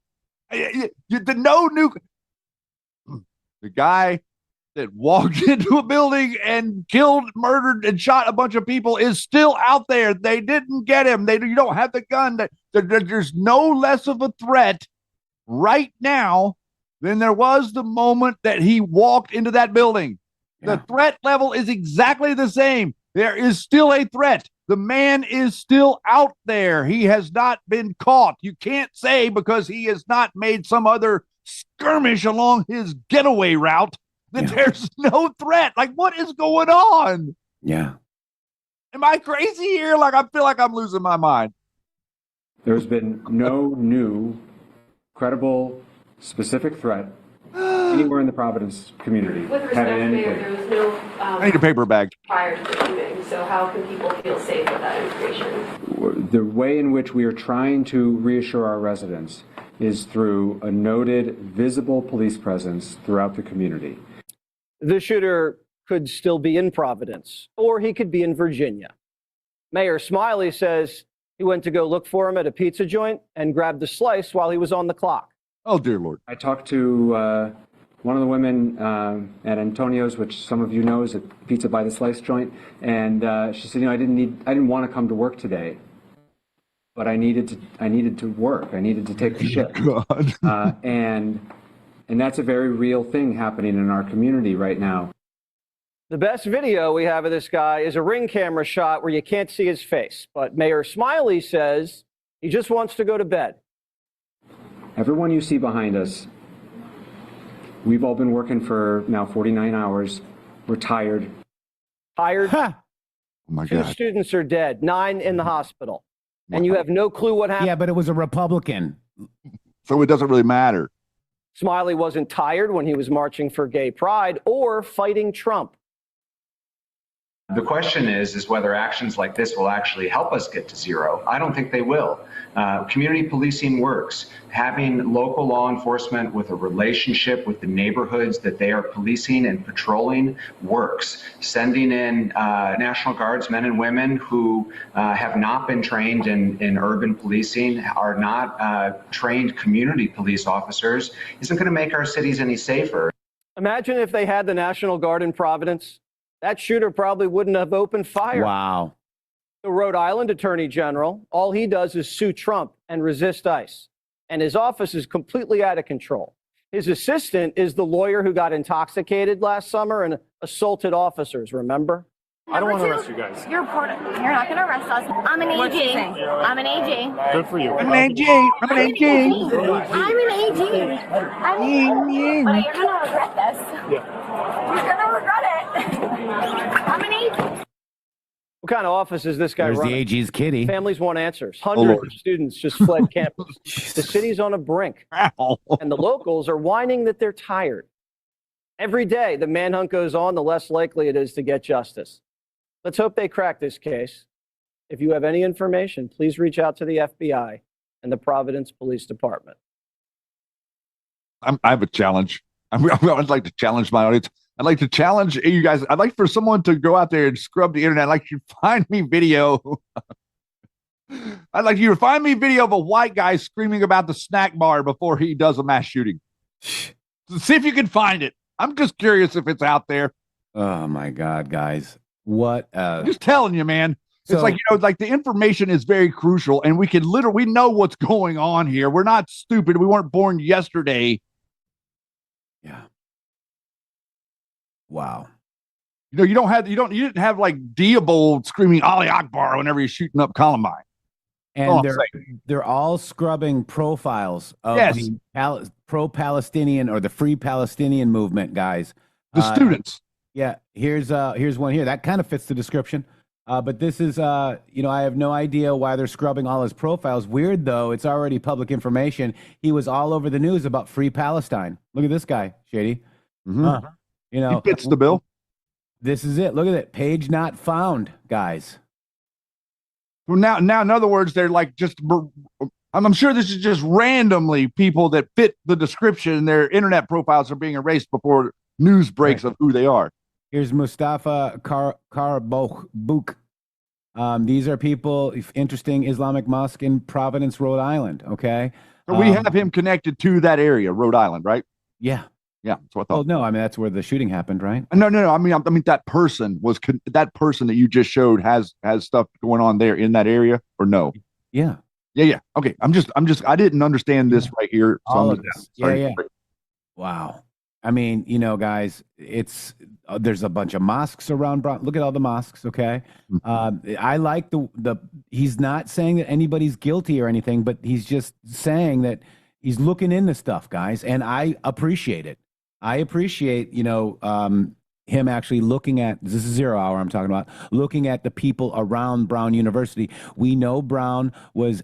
The guy that walked into a building and killed, murdered, and shot a bunch of people is still out there. They didn't get him. You don't have the gun. There's no less of a threat right now than there was the moment that he walked into that building. Yeah. The threat level is exactly the same. There is still a threat. The man is still out there. He has not been caught. You can't say because he has not made some other skirmish along his getaway route that there's no threat. Like, what is going on? Yeah. Am I crazy here? Like, I feel like I'm losing my mind. There's been no new, credible, specific threat anywhere in the Providence community. With respect, Mayor, there was no I need a paper bag. prior to the shooting, so how can people feel safe with that information? The way in which we are trying to reassure our residents is through a noted, visible police presence throughout the community. The shooter could still be in Providence, or he could be in Virginia. Mayor Smiley says he went to go look for him at a pizza joint and grabbed a slice while he was on the clock. Oh, dear Lord. I talked to one of the women at Antonio's, which some of you know is a pizza by the slice joint, and she said, I didn't want to come to work today, but I needed to work. I needed to take the shift. And that's a very real thing happening in our community right now. The best video we have of this guy is a Ring camera shot where you can't see his face, but Mayor Smiley says he just wants to go to bed. Everyone you see behind us, we've all been working for now 49 hours. We're tired. Tired? Oh my God. 2 students are dead, 9 in the hospital. And you have no clue what happened. Yeah, but it was a Republican. So it doesn't really matter. Smiley wasn't tired when he was marching for gay pride or fighting Trump. The question is whether actions like this will actually help us get to zero. I don't think they will. Community policing works. Having local law enforcement with a relationship with the neighborhoods that they are policing and patrolling works. Sending in National Guards men and women who have not been trained in urban policing, are not trained community police officers, isn't going to make our cities any safer. Imagine if they had the National Guard in Providence. That shooter probably wouldn't have opened fire. Wow. The Rhode Island Attorney General, all he does is sue Trump and resist ICE. And his office is completely out of control. His assistant is the lawyer who got intoxicated last summer and assaulted officers, remember? I don't want to arrest you guys. You're not going to arrest us. I'm an AG. I'm an AG. Good for you. I'm an AG. I'm an AG. I'm an AG. But you're going to regret this. Yeah. You're going to regret it. I'm an AG. What kind of office is this guy There's running? the AG's kitty. Families want answers. Hundreds of students just fled campus. The city's on a brink. And the locals are whining that they're tired. Every day the manhunt goes on, the less likely it is to get justice. Let's hope they crack this case. If you have any information, please reach out to the FBI and the Providence Police Department. I have a challenge. I'd like to challenge my audience. I'd like to challenge you guys. I'd like for someone to go out there and scrub the internet. I'd like you to find me video. I'd like you to find me video of a white guy screaming about the snack bar before he does a mass shooting. See if you can find it. I'm just curious if it's out there. Oh my God, guys. What? I'm just telling you, man. It's like, like the information is very crucial and we know what's going on here. We're not stupid. We weren't born yesterday. Yeah. Wow. You didn't have like Diablo screaming Ali Akbar whenever he's shooting up Columbine. And they're all scrubbing profiles of the pro-Palestinian or the Free Palestinian movement, guys. The students. Yeah, here's one here. That kind of fits the description. But this is, I have no idea why they're scrubbing all his profiles. Weird, though. It's already public information. He was all over the news about Free Palestine. Look at this guy, Shady. Mm-hmm. He fits the bill. This is it. Look at it. Page not found, guys. Well, now, in other words, they're like I'm sure this is just randomly people that fit the description. Their internet profiles are being erased before news breaks of who they are. Here's Mustafa Karabouk. These are people, interesting Islamic mosque in Providence, Rhode Island. Okay. So we have him connected to that area, Rhode Island, right? Yeah. Yeah. That's what I thought. Well, no, I mean, that's where the shooting happened, right? No. I mean, that person that you just showed has stuff going on there in that area or no? Yeah. Yeah. Okay. I didn't understand this right here. So all of this. Yeah. Wow. I mean, guys, there's a bunch of mosques around. Look at all the mosques. Okay. I like he's not saying that anybody's guilty or anything, but he's just saying that he's looking into stuff, guys. And I appreciate it. I appreciate, him actually looking at, this is 0 hour I'm talking about, looking at the people around Brown University. We know Brown was,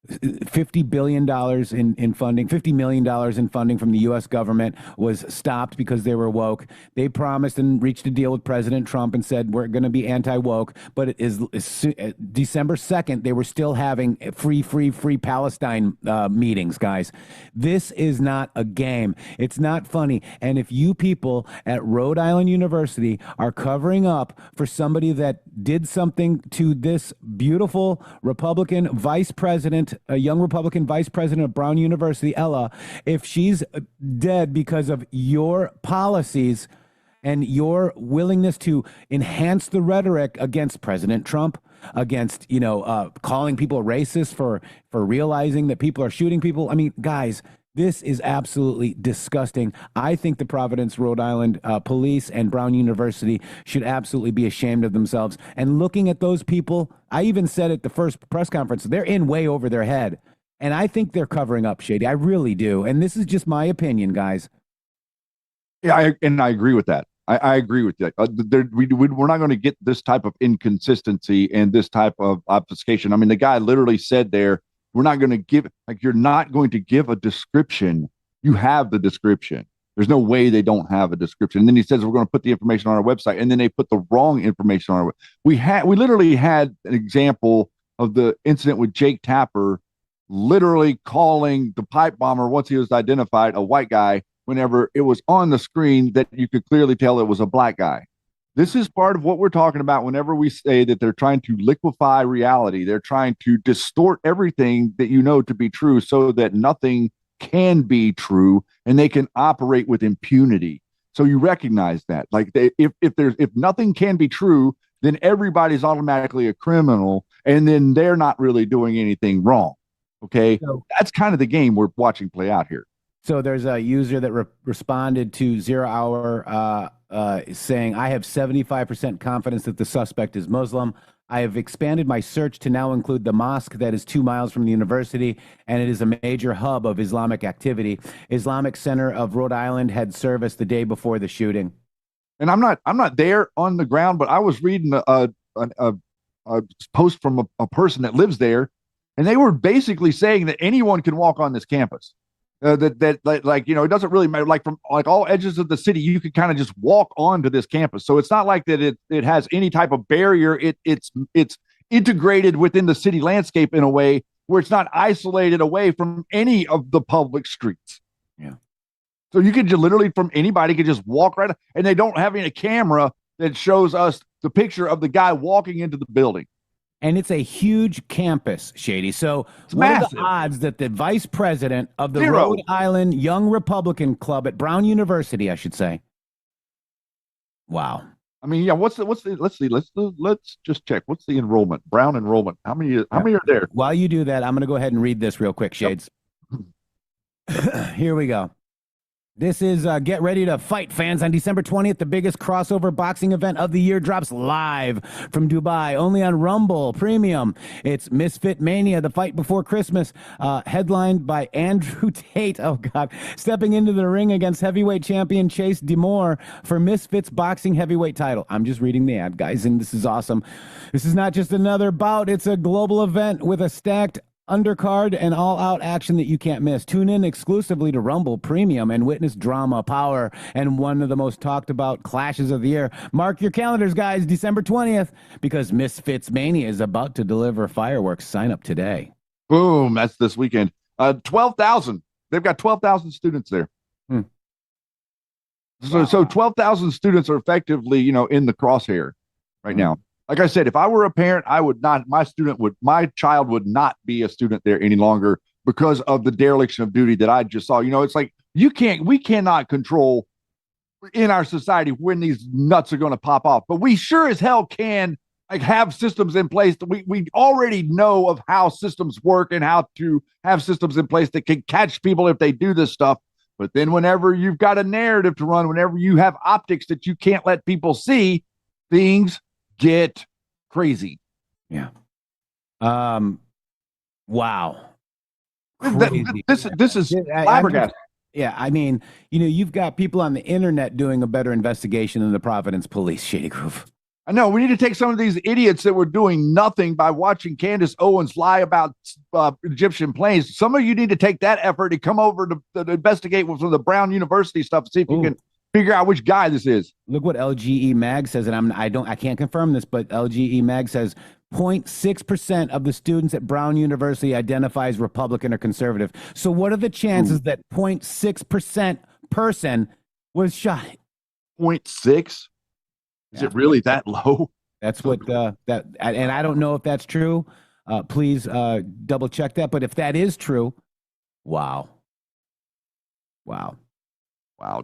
$50 billion in funding, $50 million in funding from the U.S. government was stopped because they were woke. They promised and reached a deal with President Trump and said, we're going to be anti-woke. But it is December 2nd, they were still having free Palestine meetings, guys. This is not a game. It's not funny. And if you people at Rhode Island University are covering up for somebody that did something to this beautiful Republican vice president, a young Republican vice president of Brown University, Ella, if she's dead because of your policies and your willingness to enhance the rhetoric against President Trump, against, calling people racist for realizing that people are shooting people. I mean, guys, this is absolutely disgusting. I think the Providence, Rhode Island police and Brown University should absolutely be ashamed of themselves. And looking at those people, I even said at the first press conference, they're in way over their head. And I think they're covering up, Shady. I really do. And this is just my opinion, guys. Yeah, I agree with that. I agree with that. We're not going to get this type of inconsistency and this type of obfuscation. I mean, the guy literally said there, we're not going to give, you're not going to give a description. You have the description. There's no way they don't have a description. And then he says, we're going to put the information on our website. And then they put the wrong information on our website. We literally had an example of the incident with Jake Tapper literally calling the pipe bomber, once he was identified, a white guy, whenever it was on the screen that you could clearly tell it was a black guy. This is part of what we're talking about whenever we say that they're trying to liquefy reality. They're trying to distort everything that you know to be true so that nothing can be true and they can operate with impunity. So you recognize that. Like if nothing can be true, then everybody's automatically a criminal and then they're not really doing anything wrong. Okay. So that's kind of the game we're watching play out here. So there's a user that responded to 0 Hour saying, I have 75% confidence that the suspect is Muslim. I have expanded my search to now include the mosque that is 2 miles from the university, and it is a major hub of Islamic activity. Islamic Center of Rhode Island had service the day before the shooting. And I'm not there on the ground, but I was reading a post from a person that lives there, and they were basically saying that anyone can walk on this campus. Like, you know, it doesn't really matter. Like from like all edges of the city, you could kind of just walk onto this campus. So it's not like that it has any type of barrier. It's integrated within the city landscape in a way where it's not isolated away from any of the public streets. Yeah. So you could just literally from anybody could just walk right, and they don't have any camera that shows us the picture of the guy walking into the building. And it's a huge campus, Shady. So what are the odds that the vice president of the Rhode Island Young Republican Club at Brown University, I should say. Wow. I mean, yeah, let's just check. What's the enrollment? Brown enrollment. How many are there? While you do that, I'm going to go ahead and read this real quick, Shades. Yep. Here we go. This is Get Ready to Fight, fans. On December 20th, the biggest crossover boxing event of the year drops live from Dubai, only on Rumble Premium. It's Misfit Mania, the fight before Christmas, headlined by Andrew Tate, oh God, stepping into the ring against heavyweight champion Chase Demore for Misfit's boxing heavyweight title. I'm just reading the ad, guys, and this is awesome. This is not just another bout. It's a global event with a stacked undercard and all-out action that you can't miss. Tune in exclusively to Rumble Premium and witness drama, power, and one of the most talked about clashes of the year. Mark your calendars, guys, December 20th, because Misfits Mania is about to deliver fireworks. Sign up today. Boom, that's this weekend. 12,000. They've got 12,000 students there. So 12,000 students are effectively, you know, in the crosshair right now. Like I said, if I were a parent, I would not, my child would not be a student there any longer because of the dereliction of duty that I just saw. You know, it's like we cannot control in our society when these nuts are going to pop off, but we sure as hell can like have systems in place. We already know of how systems work and how to have systems in place that can catch people if they do this stuff. But then whenever you've got a narrative to run, whenever you have optics that you can't let people see, things get crazy. Yeah. Wow. Crazy. This is flabbergasting. Yeah, I mean, you know, you've got people on the internet doing a better investigation than the Providence police, Shady Groove. I know. We need to take some of these idiots that were doing nothing by watching Candace Owens lie about Egyptian planes. Some of you need to take that effort to come over to investigate with some of the Brown University stuff. See if you can figure out which guy this is. Look what LGE Mag says, and I can't confirm this, but LGE Mag says 0.6% of the students at Brown University identify as Republican or conservative. So what are the chances that 0.6% person was shot? 0.6? Is it really that low? That's what and I don't know if that's true. Please double check that. But if that is true, wow,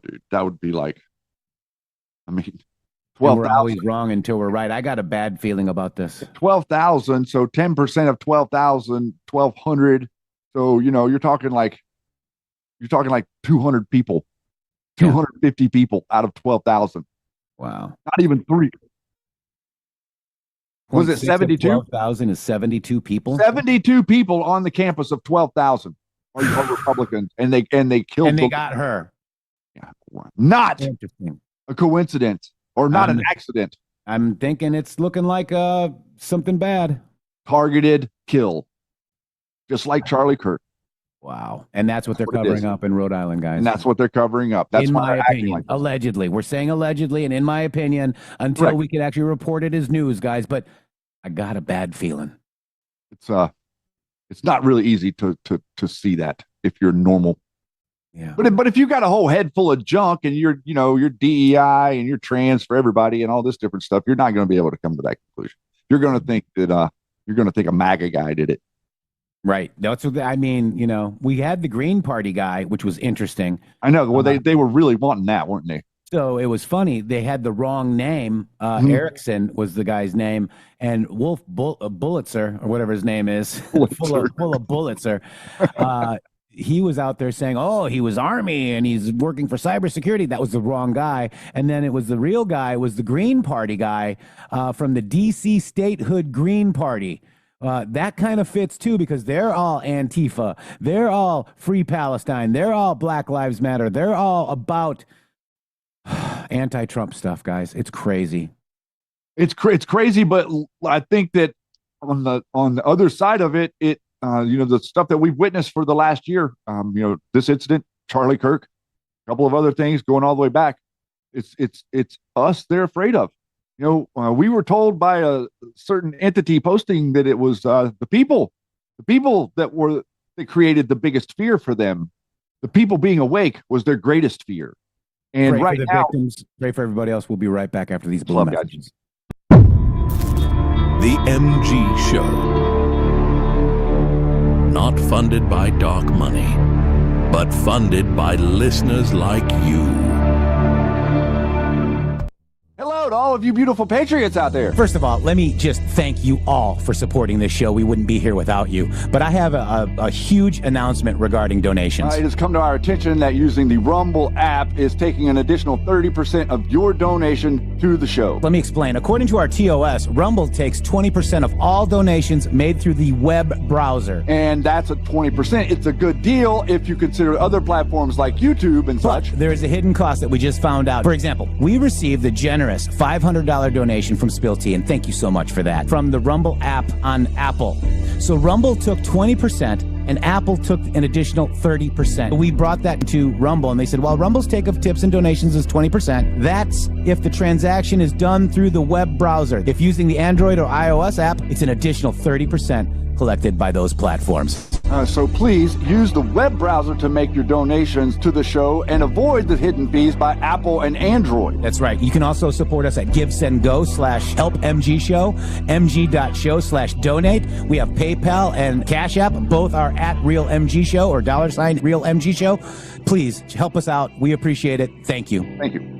dude, that would be like, I mean, 12,000. We're always wrong until we're right. I got a bad feeling about this. 12,000. So 10% of 12,000, 1,200. So you know, you're talking like 200 people, 250 people out of 12,000. Wow. Not even 3. Was it 72? 12,000 is 72 people? 72 people on the campus of 12,000 are Republicans, and they killed. And they got her. Yeah, not a coincidence or not an accident. I'm thinking it's looking like something bad. Targeted kill, just like Charlie Kirk. Wow. And that's what they're covering up in Rhode Island, guys. And that's what they're covering up. That's in my opinion. Like allegedly. We're saying allegedly, and in my opinion, until we can actually report it as news, guys. But I got a bad feeling. It's not really easy to see that if you're normal. Yeah. But if you got a whole head full of junk and you're DEI and you're trans for everybody and all this different stuff, you're not going to be able to come to that conclusion. You're going to think that a MAGA guy did it. Right. That's what I mean. You know, we had the Green Party guy, which was interesting. I know. Well, they were really wanting that, weren't they? So it was funny. They had the wrong name. Erickson was the guy's name, and Wolf Bullitzer or whatever his name is, full of Bullitzer. he was out there saying, oh, he was Army and he's working for cybersecurity. That was the wrong guy. And then it was the real guy, was the Green Party guy from the D.C. Statehood Green Party. That kind of fits too, because they're all Antifa. They're all Free Palestine. They're all Black Lives Matter. They're all about anti-Trump stuff, guys. It's crazy. It's crazy, but I think that on the other side of it, the stuff that we've witnessed for the last year, this incident, Charlie Kirk, a couple of other things going all the way back. It's us they're afraid of. We were told by a certain entity posting that it was the people that created the biggest fear for them. The people being awake was their greatest fear. And pray right for the now, victims, pray for everybody else. We'll be right back after these blue messages. The MG Show. Not funded by dark money, but funded by listeners like you. Hello to all of you beautiful patriots out there. First of all, let me just thank you all for supporting this show. We wouldn't be here without you. But I have a huge announcement regarding donations. It has come to our attention that using the Rumble app is taking an additional 30% of your donation to the show. Let me explain. According to our TOS, Rumble takes 20% of all donations made through the web browser. And that's at 20%. It's a good deal if you consider other platforms like YouTube and such. There is a hidden cost that we just found out. For example, we received the generous $500 donation from Spill Tea, and thank you so much for that, from the Rumble app on Apple. So Rumble took 20%, and Apple took an additional 30%. We brought that to Rumble, and they said, well, Rumble's take of tips and donations is 20%. That's if the transaction is done through the web browser. If using the Android or iOS app, it's an additional 30% collected by those platforms. So please use the web browser to make your donations to the show and avoid the hidden fees by Apple and Android. That's right. You can also support us at GiveSendGo/HelpMGShow, mg.show/donate. We have PayPal and Cash App. Both are at RealMGShow or $RealMGShow. Please help us out. We appreciate it. Thank you. Thank you.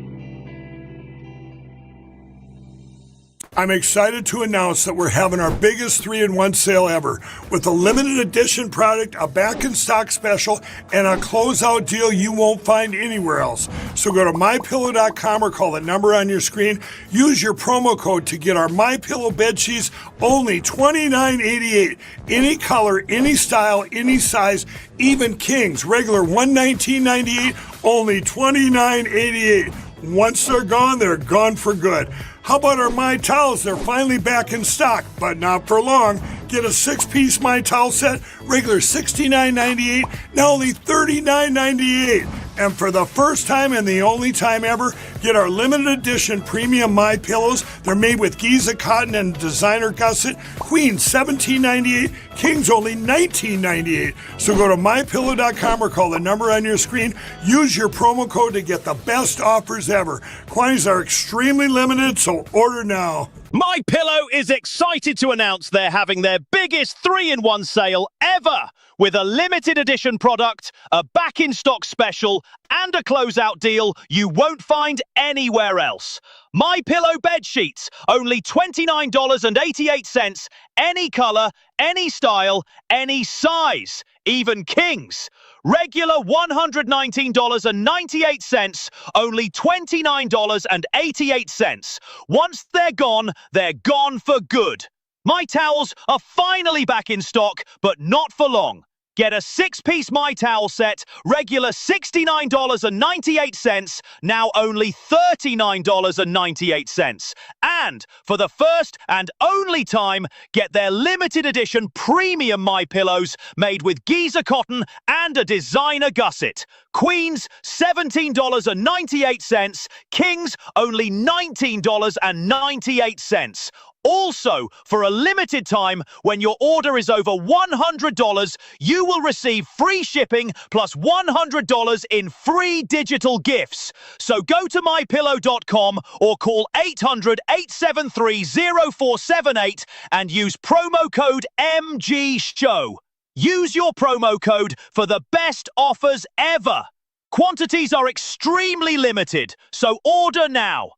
I'm excited to announce that we're having our biggest 3-in-1 sale ever with a limited edition product, a back in stock special, and a closeout deal you won't find anywhere else. So go to mypillow.com or call the number on your screen. Use your promo code to get our MyPillow bed sheets, only $29.88. Any color, any style, any size, even kings, regular $119.98, only $29.88. Once they're gone for good. How about our My Towels? They're finally back in stock, but not for long. Get a 6-piece My Towel set, regular $69.98, now only $39.98. And for the first time and the only time ever, get our limited edition premium My Pillows. They're made with Giza cotton and designer gusset. Queen $17.98, Kings only $19.98. So go to mypillow.com or call the number on your screen. Use your promo code to get the best offers ever. Quantities are extremely limited, so order now. MyPillow is excited to announce they're having their biggest 3-in-1 sale ever, with a limited edition product, a back-in-stock special, and a closeout deal you won't find anywhere else. MyPillow bed sheets, only $29.88, any color, any style, any size, even kings. Regular $119.98, only $29.88. Once they're gone for good. My Towels are finally back in stock, but not for long. Get a 6-piece My Towel set, regular $69.98, now only $39.98. And for the first and only time, get their limited edition premium My Pillows made with Giza cotton and a designer gusset. Queens, $17.98. Kings, only $19.98. Also, for a limited time, when your order is over $100, you will receive free shipping plus $100 in free digital gifts. So go to mypillow.com or call 800-873-0478 and use promo code MGSHOW. Use your promo code for the best offers ever. Quantities are extremely limited, so order now.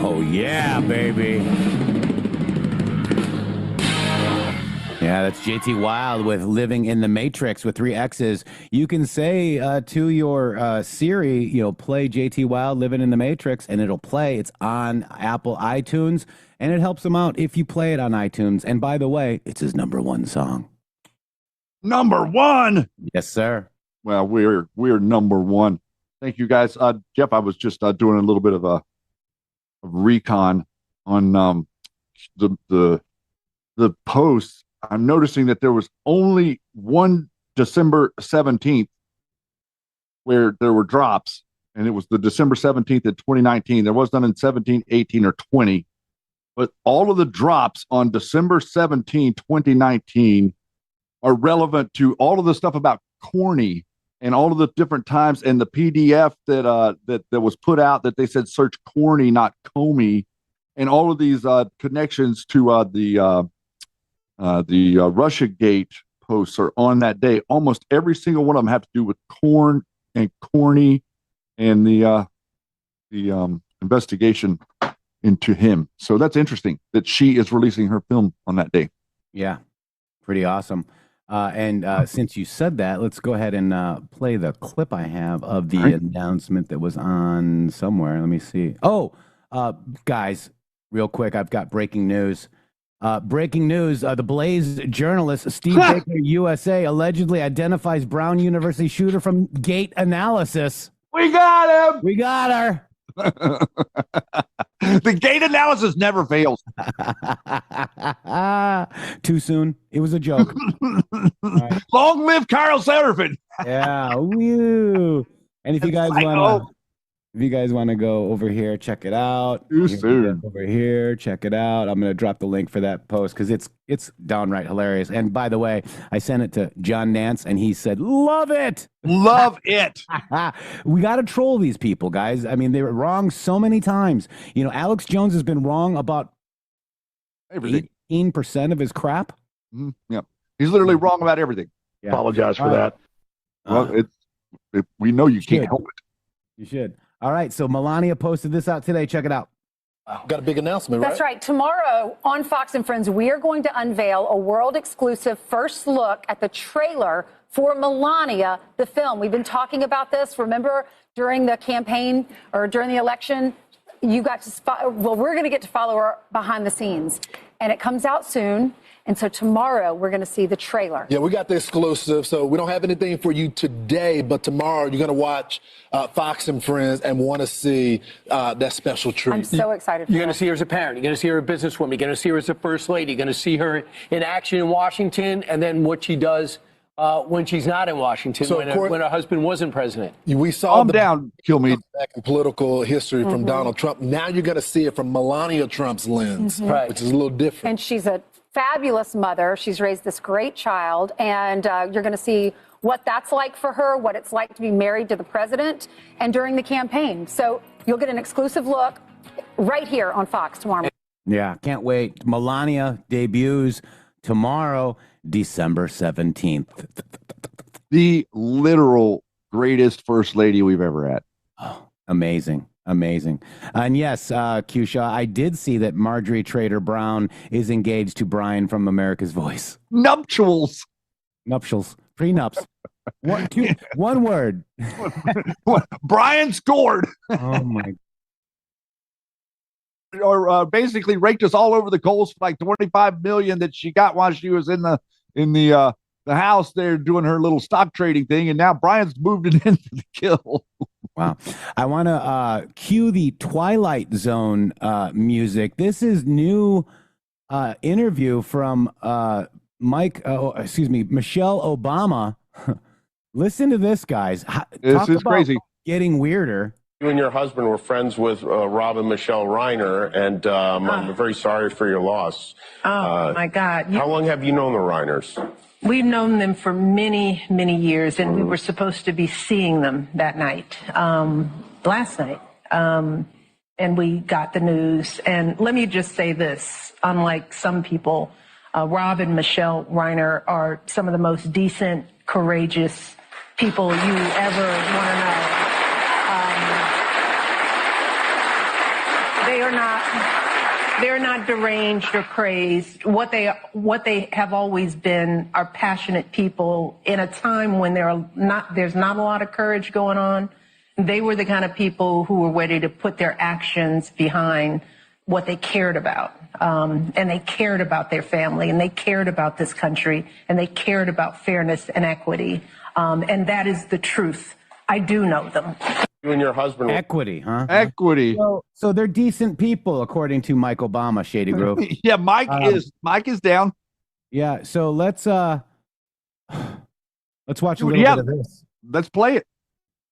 Oh, yeah, baby. Yeah, that's JT Wild with Living in the Matrix with 3 X's. You can say to your Siri, play JT Wild, Living in the Matrix, and it'll play. It's on Apple iTunes, and it helps him out if you play it on iTunes. And by the way, it's his #1 song. #1? Yes, sir. Well, we're #1. Thank you, guys. Jeff, I was just doing a little bit of a recon on the posts. I'm noticing that there was only one December 17th where there were drops, and it was the December 17th of 2019. There was none in 17, 18, or 20. But all of the drops on December 17, 2019 are relevant to all of the stuff about corny and all of the different times, and the PDF that was put out that they said search corny, not Comey, and all of these connections to the Russiagate posts are on that day. Almost every single one of them have to do with corn and corny and the investigation into him. So that's interesting that she is releasing her film on that day. Yeah, pretty awesome. And since you said that, let's go ahead and play the clip I have of the announcement that was on somewhere. Let me see. Oh, guys, real quick, I've got breaking news. Breaking news, the Blaze journalist Steve Baker, USA, allegedly identifies Brown University shooter from gate analysis. We got him! We got her! The gate analysis never fails. Too soon. It was a joke. Right. Long live Carl Satterfield. Yeah. Woo. And if you guys want to go over here, check it out. Too soon. Over here, check it out. I'm going to drop the link for that post because it's downright hilarious. And by the way, I sent it to John Nance, and he said, "Love it, love it." We got to troll these people, guys. I mean, they were wrong so many times. Alex Jones has been wrong about everything. 18% of his crap. Mm-hmm. Yeah, he's literally wrong about everything. Yeah. Apologize for that. Well, we know you can't help it. You should. All right, so Melania posted this out today. Check it out. Got a big announcement, right? That's right. Tomorrow on Fox and Friends, we are going to unveil a world-exclusive first look at the trailer for Melania, the film. We've been talking about this. Remember, during the campaign or during the election, you got to we're going to get to follow her behind the scenes, and it comes out soon. And so tomorrow we're going to see the trailer. Yeah, we got the exclusive. So we don't have anything for you today, but tomorrow you're going to watch Fox and Friends and want to see that special treat. I'm so excited for You're going to see her as a parent. You're going to see her as a businesswoman. You're going to see her as a first lady. You're going to see her in action in Washington, and then what she does when she's not in Washington, So, when her husband wasn't president. We saw kill me. Back in political history from Donald Trump. Now you're going to see it from Melania Trump's lens, which is a little different. And she's a fabulous mother. She's raised this great child, and you're going to see what that's like for her, what it's like to be married to the president, and during the campaign. So you'll get an exclusive look right here on Fox tomorrow. Yeah, can't wait. Melania debuts tomorrow, December 17th. The literal greatest first lady we've ever had. Oh, amazing. Amazing. And yes, Q-Shaw, I did see that Marjorie Trader Brown is engaged to Brian from America's Voice. Nuptials. Prenups. One word. Brian scored. Oh, my. Or basically raked us all over the coals for like $25 million that she got while she was in the house there doing her little stock trading thing, and now Brian's moved it into the kill. Wow. I want to cue the Twilight Zone music. This is new interview from Michelle Obama. Listen to this, guys. This is crazy. Getting weirder. You and your husband were friends with Rob and Michelle Reiner, and I'm very sorry for your loss. Oh, my God. How long have you known the Reiners? We've known them for many, many years, and we were supposed to be seeing them that night, last night. and we got the news. And let me just say this, unlike some people, Rob and Michelle Reiner are some of the most decent, courageous people you ever want to know. They're not deranged or crazed. What they have always been are passionate people in a time when there's not a lot of courage going on. They were the kind of people who were ready to put their actions behind what they cared about. And they cared about their family, and they cared about this country, and they cared about fairness and equity. And that is the truth. I do know them. You and your husband. Equity, huh? Equity. So they're decent people, according to Mike Obama, Shady Grove. Yeah, Mike is down. Yeah, so let's watch a little bit of this. Let's play it.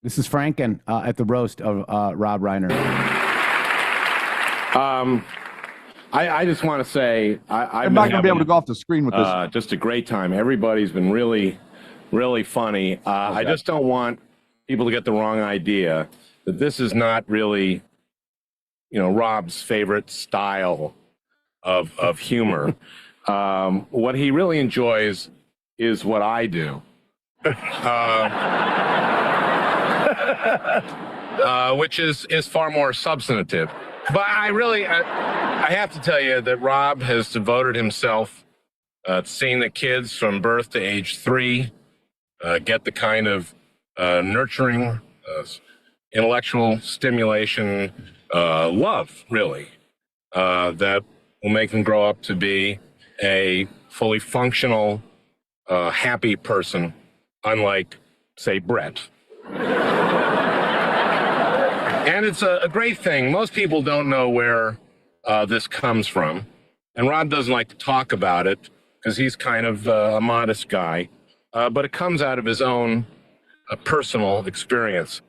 This is Franken at the roast of Rob Reiner. I just want to say I'm not going to be able to go off the screen with this. Just a great time. Everybody's been really, really funny. I just don't want people to get the wrong idea that this is not really, Rob's favorite style of humor. What he really enjoys is what I do, which is far more substantive. But I have to tell you that Rob has devoted himself to seeing the kids from birth to age 3 get the kind of nurturing, intellectual stimulation, love, really, that will make them grow up to be a fully functional, happy person, unlike, say, Brett. And it's a great thing. Most people don't know where this comes from. And Rob doesn't like to talk about it because he's kind of a modest guy. But it comes out of his own personal experience.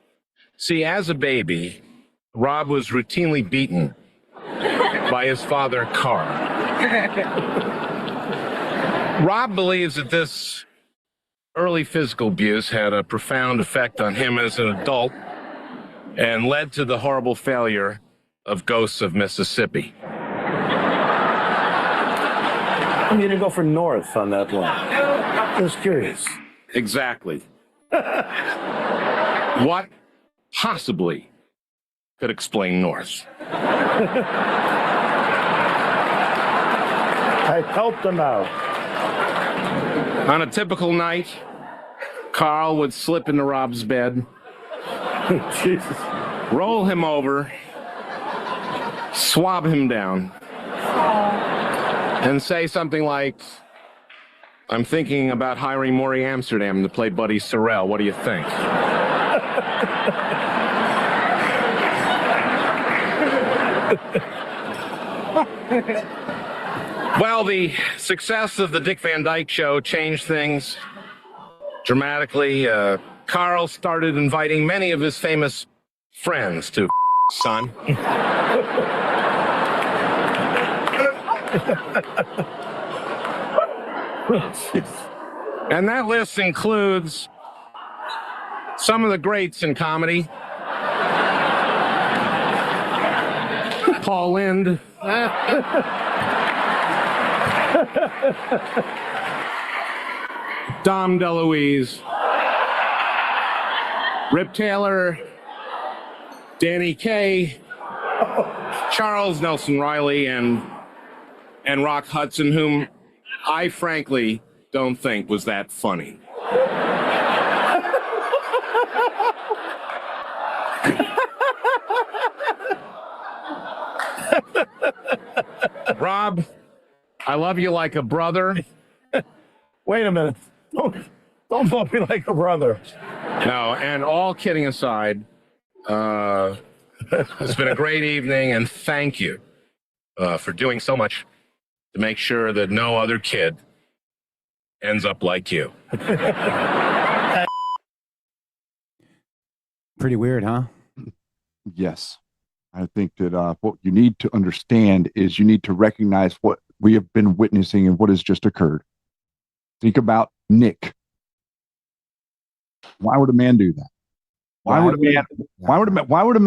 See, as a baby, Rob was routinely beaten by his father, Carl. Rob believes that this early physical abuse had a profound effect on him as an adult and led to the horrible failure of Ghosts of Mississippi. I'm going to go for North on that one. I was curious. Exactly. What possibly could explain North? I helped him out. On a typical night, Carl would slip into Rob's bed, Jesus. roll him over, swab him down, and say something like, "I'm thinking about hiring Maury Amsterdam to play Buddy Sorrell. What do you think?" Well, the success of the Dick Van Dyke Show changed things dramatically. Carl started inviting many of his famous friends to son. And that list includes some of the greats in comedy. Paul Lynde. Dom DeLuise. Rip Taylor. Danny Kaye. Charles Nelson Riley and Rock Hudson, whom I frankly don't think was that funny. Rob, I love you like a brother. Wait a minute. Don't love me like a brother. No, and all kidding aside, it's been a great evening, and thank you for doing so much to make sure that no other kid ends up like you. Pretty weird, huh? Yes. I think that what you need to understand is you need to recognize what we have been witnessing and what has just occurred. Think about Nick. Why would a man do that? Why would a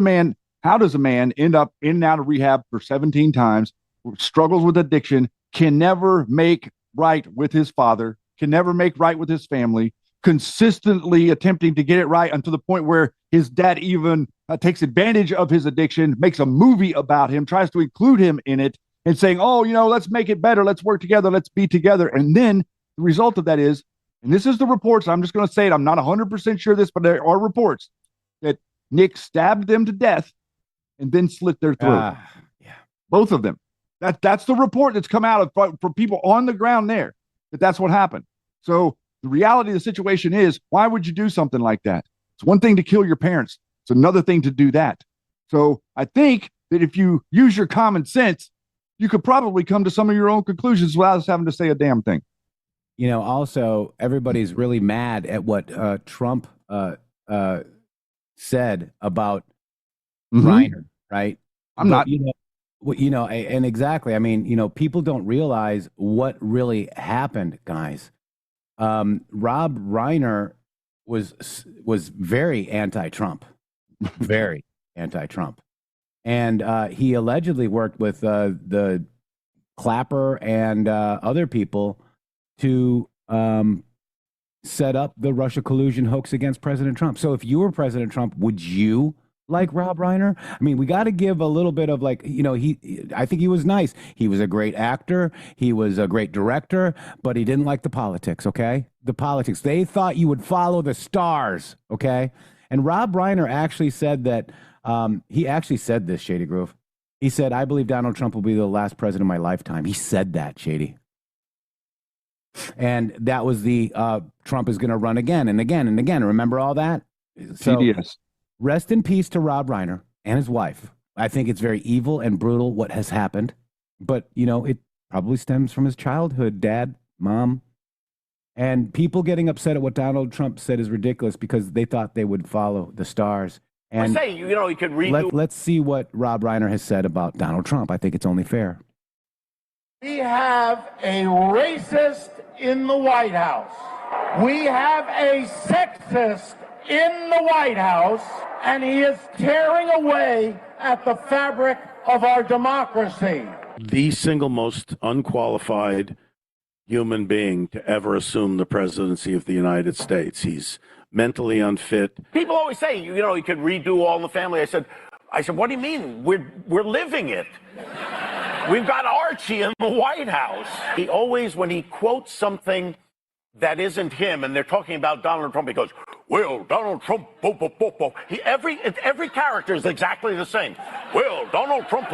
man How does a man end up in and out of rehab for 17 times, struggles with addiction, can never make right with his father, can never make right with his family, consistently attempting to get it right until the point where his dad even takes advantage of his addiction, makes a movie about him, tries to include him in it, and saying, oh, let's make it better, let's work together, let's be together. And then the result of that is, and this is the reports, I'm just going to say it, I'm not 100% sure of this, but there are reports that Nick stabbed them to death and then slit their throat. Yeah. Both of them. That's the report that's come out from people on the ground there, that's what happened. So the reality of the situation is, why would you do something like that? It's one thing to kill your parents. It's another thing to do that. So I think that if you use your common sense, you could probably come to some of your own conclusions without us having to say a damn thing. Also, everybody's really mad at what Trump said about Reiner, right? I'm not. And exactly. I mean, people don't realize what really happened, guys. Rob Reiner was very anti-Trump, very anti-Trump, and he allegedly worked with the Clapper and other people to set up the Russia collusion hoax against President Trump. So if you were President Trump, would you like Rob Reiner? I mean, we got to give a little bit of I think he was nice. He was a great actor. He was a great director, but he didn't like the politics, okay? The politics. They thought you would follow the stars, okay? And Rob Reiner actually said that, he actually said this, Shady Groove. He said, I believe Donald Trump will be the last president of my lifetime. He said that, Shady. And that was the Trump is going to run again and again and again. Remember all that? So, TDS. Rest in peace to Rob Reiner and his wife. I think it's very evil and brutal what has happened. But, it probably stems from his childhood, dad, mom. And people getting upset at what Donald Trump said is ridiculous because they thought they would follow the stars. And say, he could redo. Let's see what Rob Reiner has said about Donald Trump. I think it's only fair. We have a racist in the White House. We have a sexist in the White House, and he is tearing away at the fabric of our democracy. The single most unqualified human being to ever assume the presidency of the United States. He's mentally unfit. People always say, he could redo All in the Family. I said, what do you mean? We're living it. We've got Archie in the White House. He always, when he quotes something that isn't him, and they're talking about Donald Trump, he goes, well, Donald Trump, every character is exactly the same. Well, Donald Trump,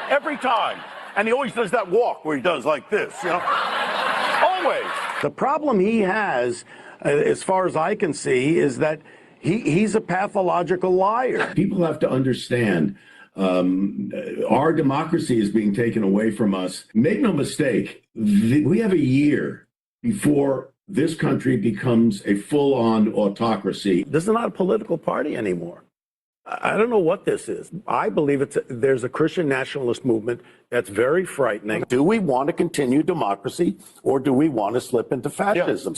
every time. And he always does that walk where he does like this, Always. The problem he has, as far as I can see, is that he's a pathological liar. People have to understand our democracy is being taken away from us. Make no mistake, we have a year before this country becomes a full-on autocracy. This is not a political party anymore. I don't know what this is. I believe there's a Christian nationalist movement that's very frightening. Do we want to continue democracy, or do we want to slip into fascism?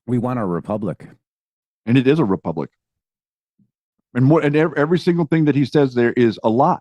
We want a republic. And it is a republic. And every single thing that he says there is a lie.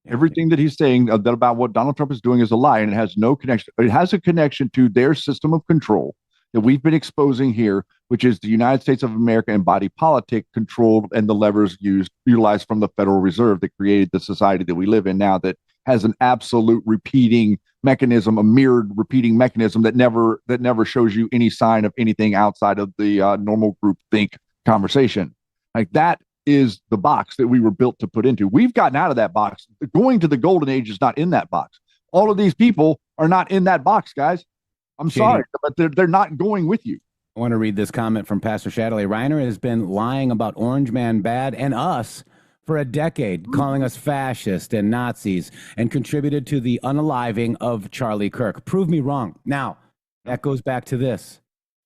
Everything that he's saying about what Donald Trump is doing is a lie, and it has no connection. It has a connection to their system of control that we've been exposing here, which is the United States of America and body politic controlled and the levers utilized from the Federal Reserve that created the society that we live in now, that has an absolute repeating mechanism, a mirrored repeating mechanism that never shows you any sign of anything outside of the normal group think conversation. Like, that is the box that we were built to put into. We've gotten out of that box. Going to the golden age is not in that box. All of these people are not in that box, guys. I'm sorry, but they're not going with you. I want to read this comment from Pastor Shadley. Reiner has been lying about Orange Man Bad and us for a decade, calling us fascist and Nazis, and contributed to the unaliving of Charlie Kirk. Prove me wrong. Now, that goes back to this.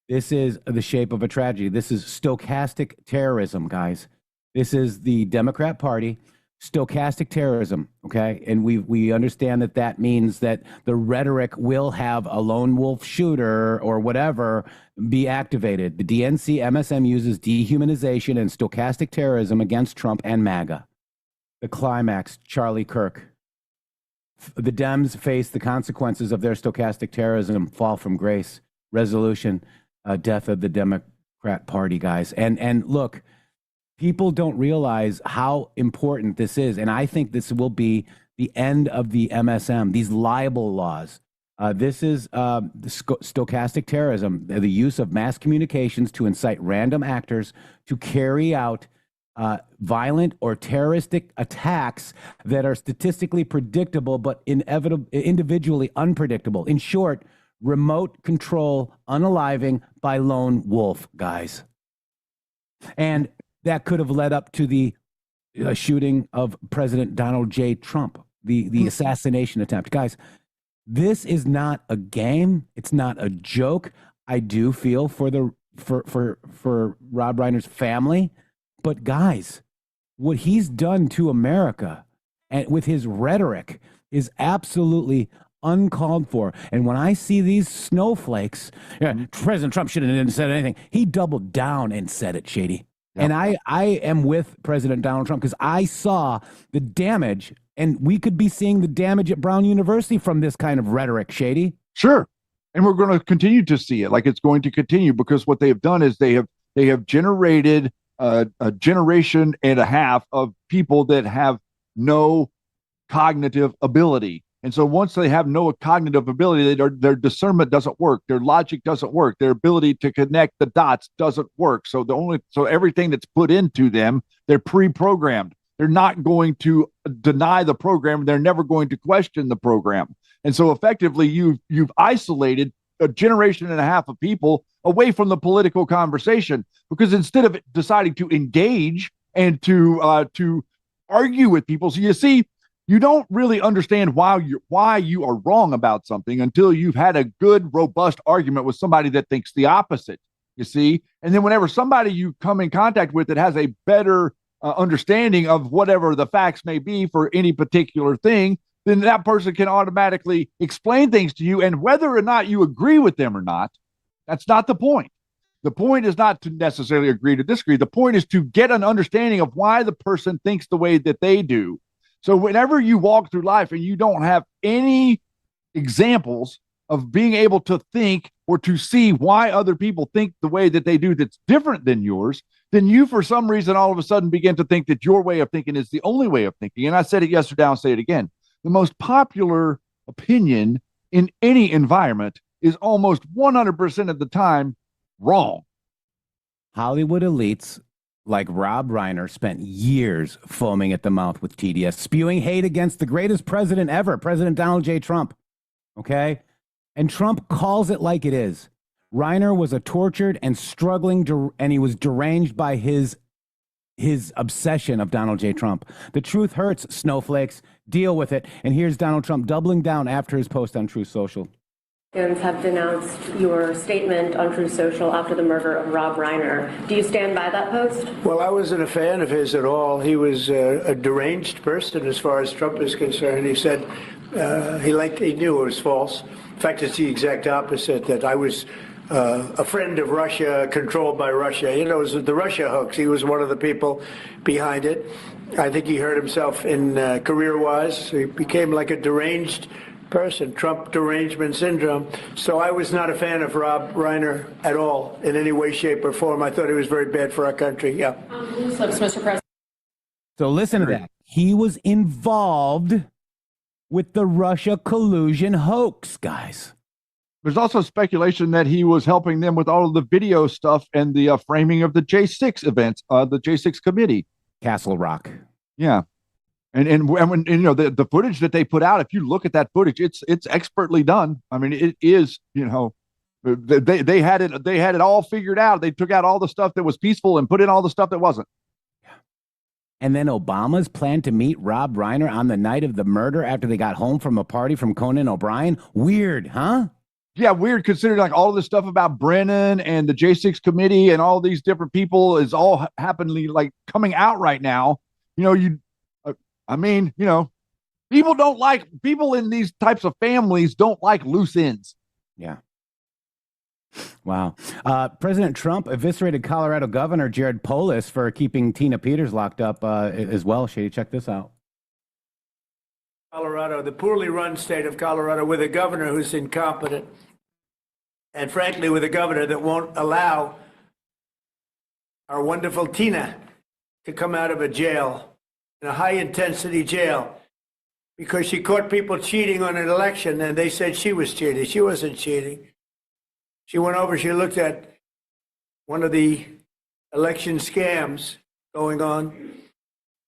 This is the shape of a tragedy. This is stochastic terrorism, guys. This is the Democrat Party stochastic terrorism, okay? And we understand that means that the rhetoric will have a lone wolf shooter or whatever be activated. The DNC MSM uses dehumanization and stochastic terrorism against Trump and MAGA. The climax, Charlie Kirk. The Dems face the consequences of their stochastic terrorism, fall from grace, resolution, death of the Democrat Party, guys. And look, people don't realize how important this is. And I think this will be the end of the MSM, these libel laws. This is the stochastic terrorism, the use of mass communications to incite random actors to carry out violent or terroristic attacks that are statistically predictable but individually unpredictable. In short, remote control, unaliving by lone wolf, guys. And that could have led up to the shooting of President Donald J. Trump, the assassination attempt. Guys, this is not a game. It's not a joke. I do feel for Rob Reiner's family. But guys, what he's done to America and with his rhetoric is absolutely uncalled for. And when I see these snowflakes, President Trump shouldn't have said anything. He doubled down and said it, Shady. Yep. And I am with President Donald Trump because I saw the damage, and we could be seeing the damage at Brown University from this kind of rhetoric, Shady. Sure. And we're going to continue to see it, like it's going to continue, because what they have done is they have generated a generation and a half of people that have no cognitive ability. And so once they have no cognitive ability, their discernment doesn't work. Their logic doesn't work. Their ability to connect the dots doesn't work. So everything that's put into them, they're pre-programmed. They're not going to deny the program. They're never going to question the program. And so effectively you've isolated a generation and a half of people away from the political conversation, because instead of deciding to engage and to argue with people, so you see, you don't really understand why you are wrong about something until you've had a good, robust argument with somebody that thinks the opposite, you see? And then whenever somebody you come in contact with that has a better understanding of whatever the facts may be for any particular thing, then that person can automatically explain things to you. And whether or not you agree with them or not, that's not the point. The point is not to necessarily agree to disagree. The point is to get an understanding of why the person thinks the way that they do. So whenever you walk through life and you don't have any examples of being able to think or to see why other people think the way that they do that's different than yours, then you, for some reason, all of a sudden begin to think that your way of thinking is the only way of thinking. And I said it yesterday, I'll say it again. The most popular opinion in any environment is almost 100% of the time wrong. Hollywood elites like Rob Reiner spent years foaming at the mouth with TDS, spewing hate against the greatest president ever, President Donald J. Trump. Okay? And Trump calls it like it is. Reiner was a tortured and struggling, and he was deranged by his obsession of Donald J. Trump. The truth hurts, snowflakes. Deal with it. And here's Donald Trump doubling down after his post on Truth Social. Have denounced your statement on Truth Social after the murder of Rob Reiner. Do you stand by that post? Well, I wasn't a fan of his at all. He was a deranged person as far as Trump is concerned. He said he knew it was false. In fact, it's the exact opposite, that I was a friend of Russia, controlled by Russia. You know, it was the Russia hoax. He was one of the people behind it. I think he hurt himself in career-wise. He became like a deranged person, Trump derangement syndrome. So I was not a fan of Rob Reiner at all in any way, shape, or form. I thought he was very bad for our country. Yeah. Mr. President. So listen to that. He was involved with the Russia collusion hoax, guys. There's also speculation that he was helping them with all of the video stuff and the framing of the J6 events, the J6 committee. Castle Rock. Yeah. And when you know the footage that they put out, if you look at that footage, it's expertly done. I mean, it is, you know, they had it all figured out. They took out all the stuff that was peaceful and put in all the stuff that wasn't. And then Obama's planned to meet Rob Reiner on the night of the murder after they got home from a party from Conan O'Brien. Weird, huh? Yeah, weird considering like all this stuff about Brennan and the J6 committee and all these different people is all happening like coming out right now. You know, I mean, people in these types of families don't like loose ends. Yeah. Wow. President Trump eviscerated Colorado Governor Jared Polis for keeping Tina Peters locked up as well. Shady, check this out. Colorado, the poorly run state of Colorado, with a governor who's incompetent, and frankly, with a governor that won't allow our wonderful Tina to come out of a jail, in a high-intensity jail, because she caught people cheating on an election, and they said she was cheating. She wasn't cheating. She went over, she looked at one of the election scams going on,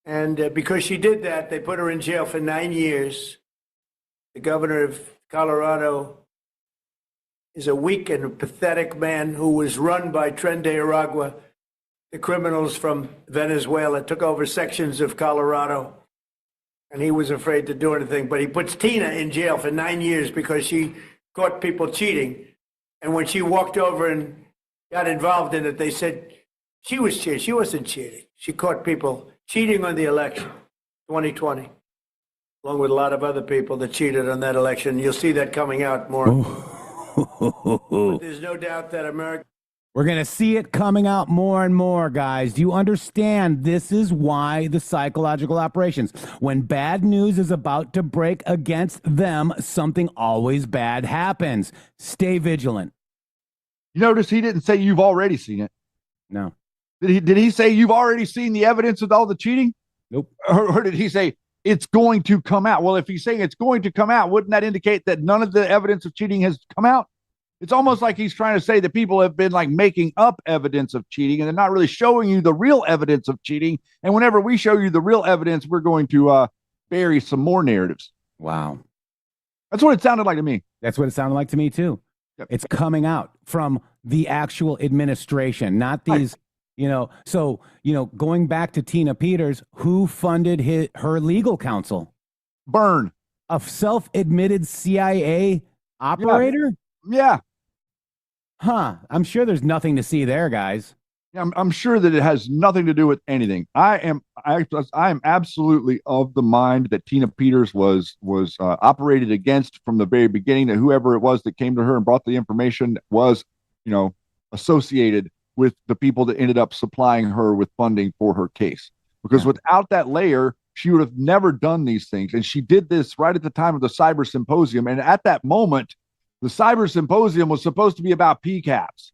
and because she did that, they put her in jail for 9 years. The governor of Colorado is a weak and pathetic man who was run by Tren de Aragua, the criminals from Venezuela, took over sections of Colorado, and he was afraid to do anything. But he puts Tina in jail for 9 years because she caught people cheating. And when she walked over and got involved in it, they said she was cheating. She wasn't cheating. She caught people cheating on the election, 2020, along with a lot of other people that cheated on that election. You'll see that coming out more. But there's no doubt that America... We're going to see it coming out more and more, guys. Do you understand? This is why the psychological operations. When bad news is about to break against them, something always bad happens. Stay vigilant. You notice he didn't say you've already seen it. No. Did he say you've already seen the evidence of all the cheating? Nope. Or did he say it's going to come out? Well, if he's saying it's going to come out, wouldn't that indicate that none of the evidence of cheating has come out? It's almost like he's trying to say that people have been like making up evidence of cheating and they're not really showing you the real evidence of cheating. And whenever we show you the real evidence, we're going to bury some more narratives. Wow. That's what it sounded like to me. That's what it sounded like to me too. Yep. It's coming out from the actual administration, not these, So, going back to Tina Peters, who funded her legal counsel? Byrne. A self-admitted CIA operator? Yeah. Huh. I'm sure there's nothing to see there, guys. I'm sure that it has nothing to do with anything. I am absolutely of the mind that Tina Peters was operated against from the very beginning, that whoever it was that came to her and brought the information was, associated with the people that ended up supplying her with funding for her case. Because without that layer, she would have never done these things. And she did this right at the time of the cyber symposium. And at that moment, the cyber symposium was supposed to be about PCAPs.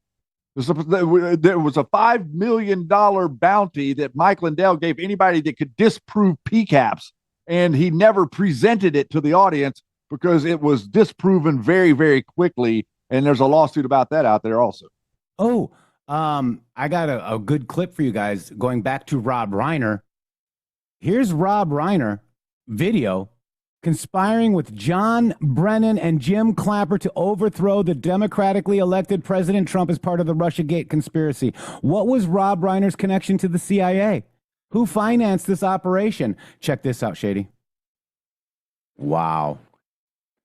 There was a $5 million bounty that Mike Lindell gave anybody that could disprove PCAPs, and he never presented it to the audience because it was disproven very, very quickly, and there's a lawsuit about that out there also. Oh, I got a good clip for you guys going back to Rob Reiner. Here's Rob Reiner video conspiring with John Brennan and Jim Clapper to overthrow the democratically elected President Trump as part of the Russiagate conspiracy. What was Rob Reiner's connection to the CIA? Who financed this operation? Check this out, Shady. Wow.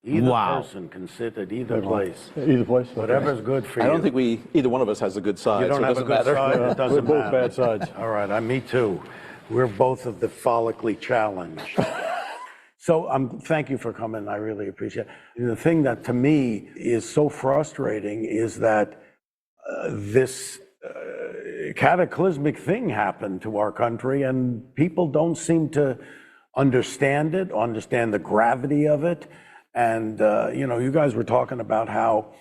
Either person can sit at either place. Either place. Whatever's good for you. I don't think either one of us has a good side. You don't so have it a good matter. side. It doesn't We're matter. both bad sides. All right, me too. We're both of the follically challenged. So thank you for coming. I really appreciate it. The thing that to me is so frustrating is that this cataclysmic thing happened to our country, and people don't seem to understand it, understand the gravity of it. And, you guys were talking about how,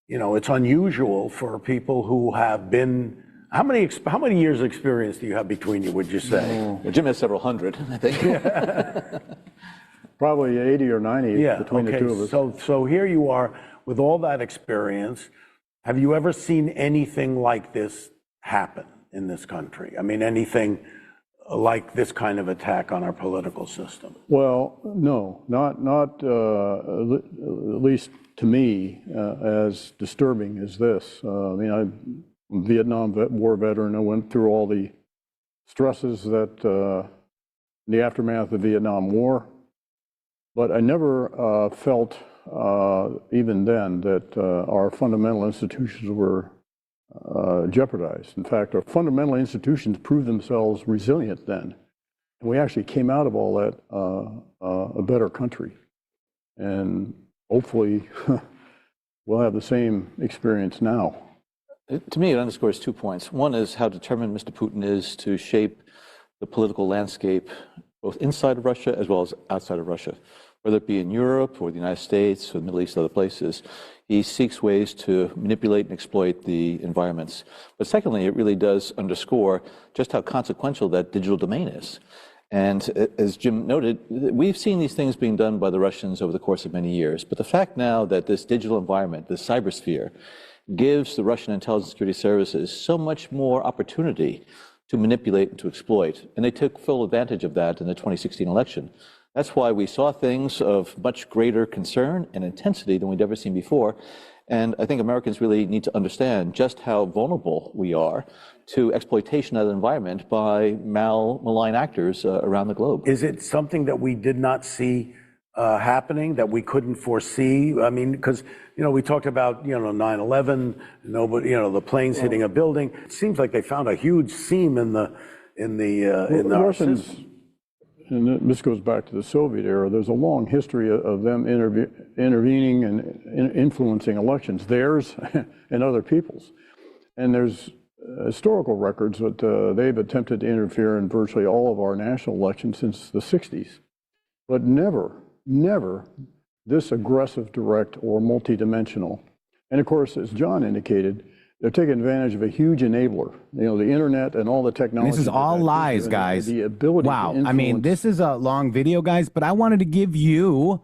it's unusual for people who have been, how many years experience do you have between you, would you say? Well, Jim has several hundred, I think. Probably 80 or 90 between the two of us. So here you are with all that experience. Have you ever seen anything like this happen in this country? I mean, anything like this kind of attack on our political system? Well, no, not at least to me, as disturbing as this. I'm a Vietnam War veteran. I went through all the stresses that in the aftermath of the Vietnam War. But I never felt, even then, that our fundamental institutions were jeopardized. In fact, our fundamental institutions proved themselves resilient then. And we actually came out of all that a better country. And hopefully we'll have the same experience now. To me, it underscores 2 points. One is how determined Mr. Putin is to shape the political landscape, both inside of Russia as well as outside of Russia, whether it be in Europe or the United States or the Middle East, other places. He seeks ways to manipulate and exploit the environments. But secondly, it really does underscore just how consequential that digital domain is. And as Jim noted, we've seen these things being done by the Russians over the course of many years. But the fact now that this digital environment, this cybersphere, gives the Russian intelligence security services so much more opportunity to manipulate and to exploit. And they took full advantage of that in the 2016 election. That's why we saw things of much greater concern and intensity than we'd ever seen before. And I think Americans really need to understand just how vulnerable we are to exploitation of the environment by malign actors around the globe. Is it something that we did not see happening, that we couldn't foresee? I mean, because, we talked about, 9/11, nobody, the planes hitting a building. It seems like they found a huge seam in the Russians, and this goes back to the Soviet era, there's a long history of them intervening and influencing elections, theirs and other people's. And there's historical records that they've attempted to interfere in virtually all of our national elections since the 60s. But never this aggressive, direct, or multidimensional. And of course, as John indicated, they're taking advantage of a huge enabler, the internet and all the technology. This is all lies, guys. The ability wow. to influence. I mean, this is a long video, guys, but I wanted to give you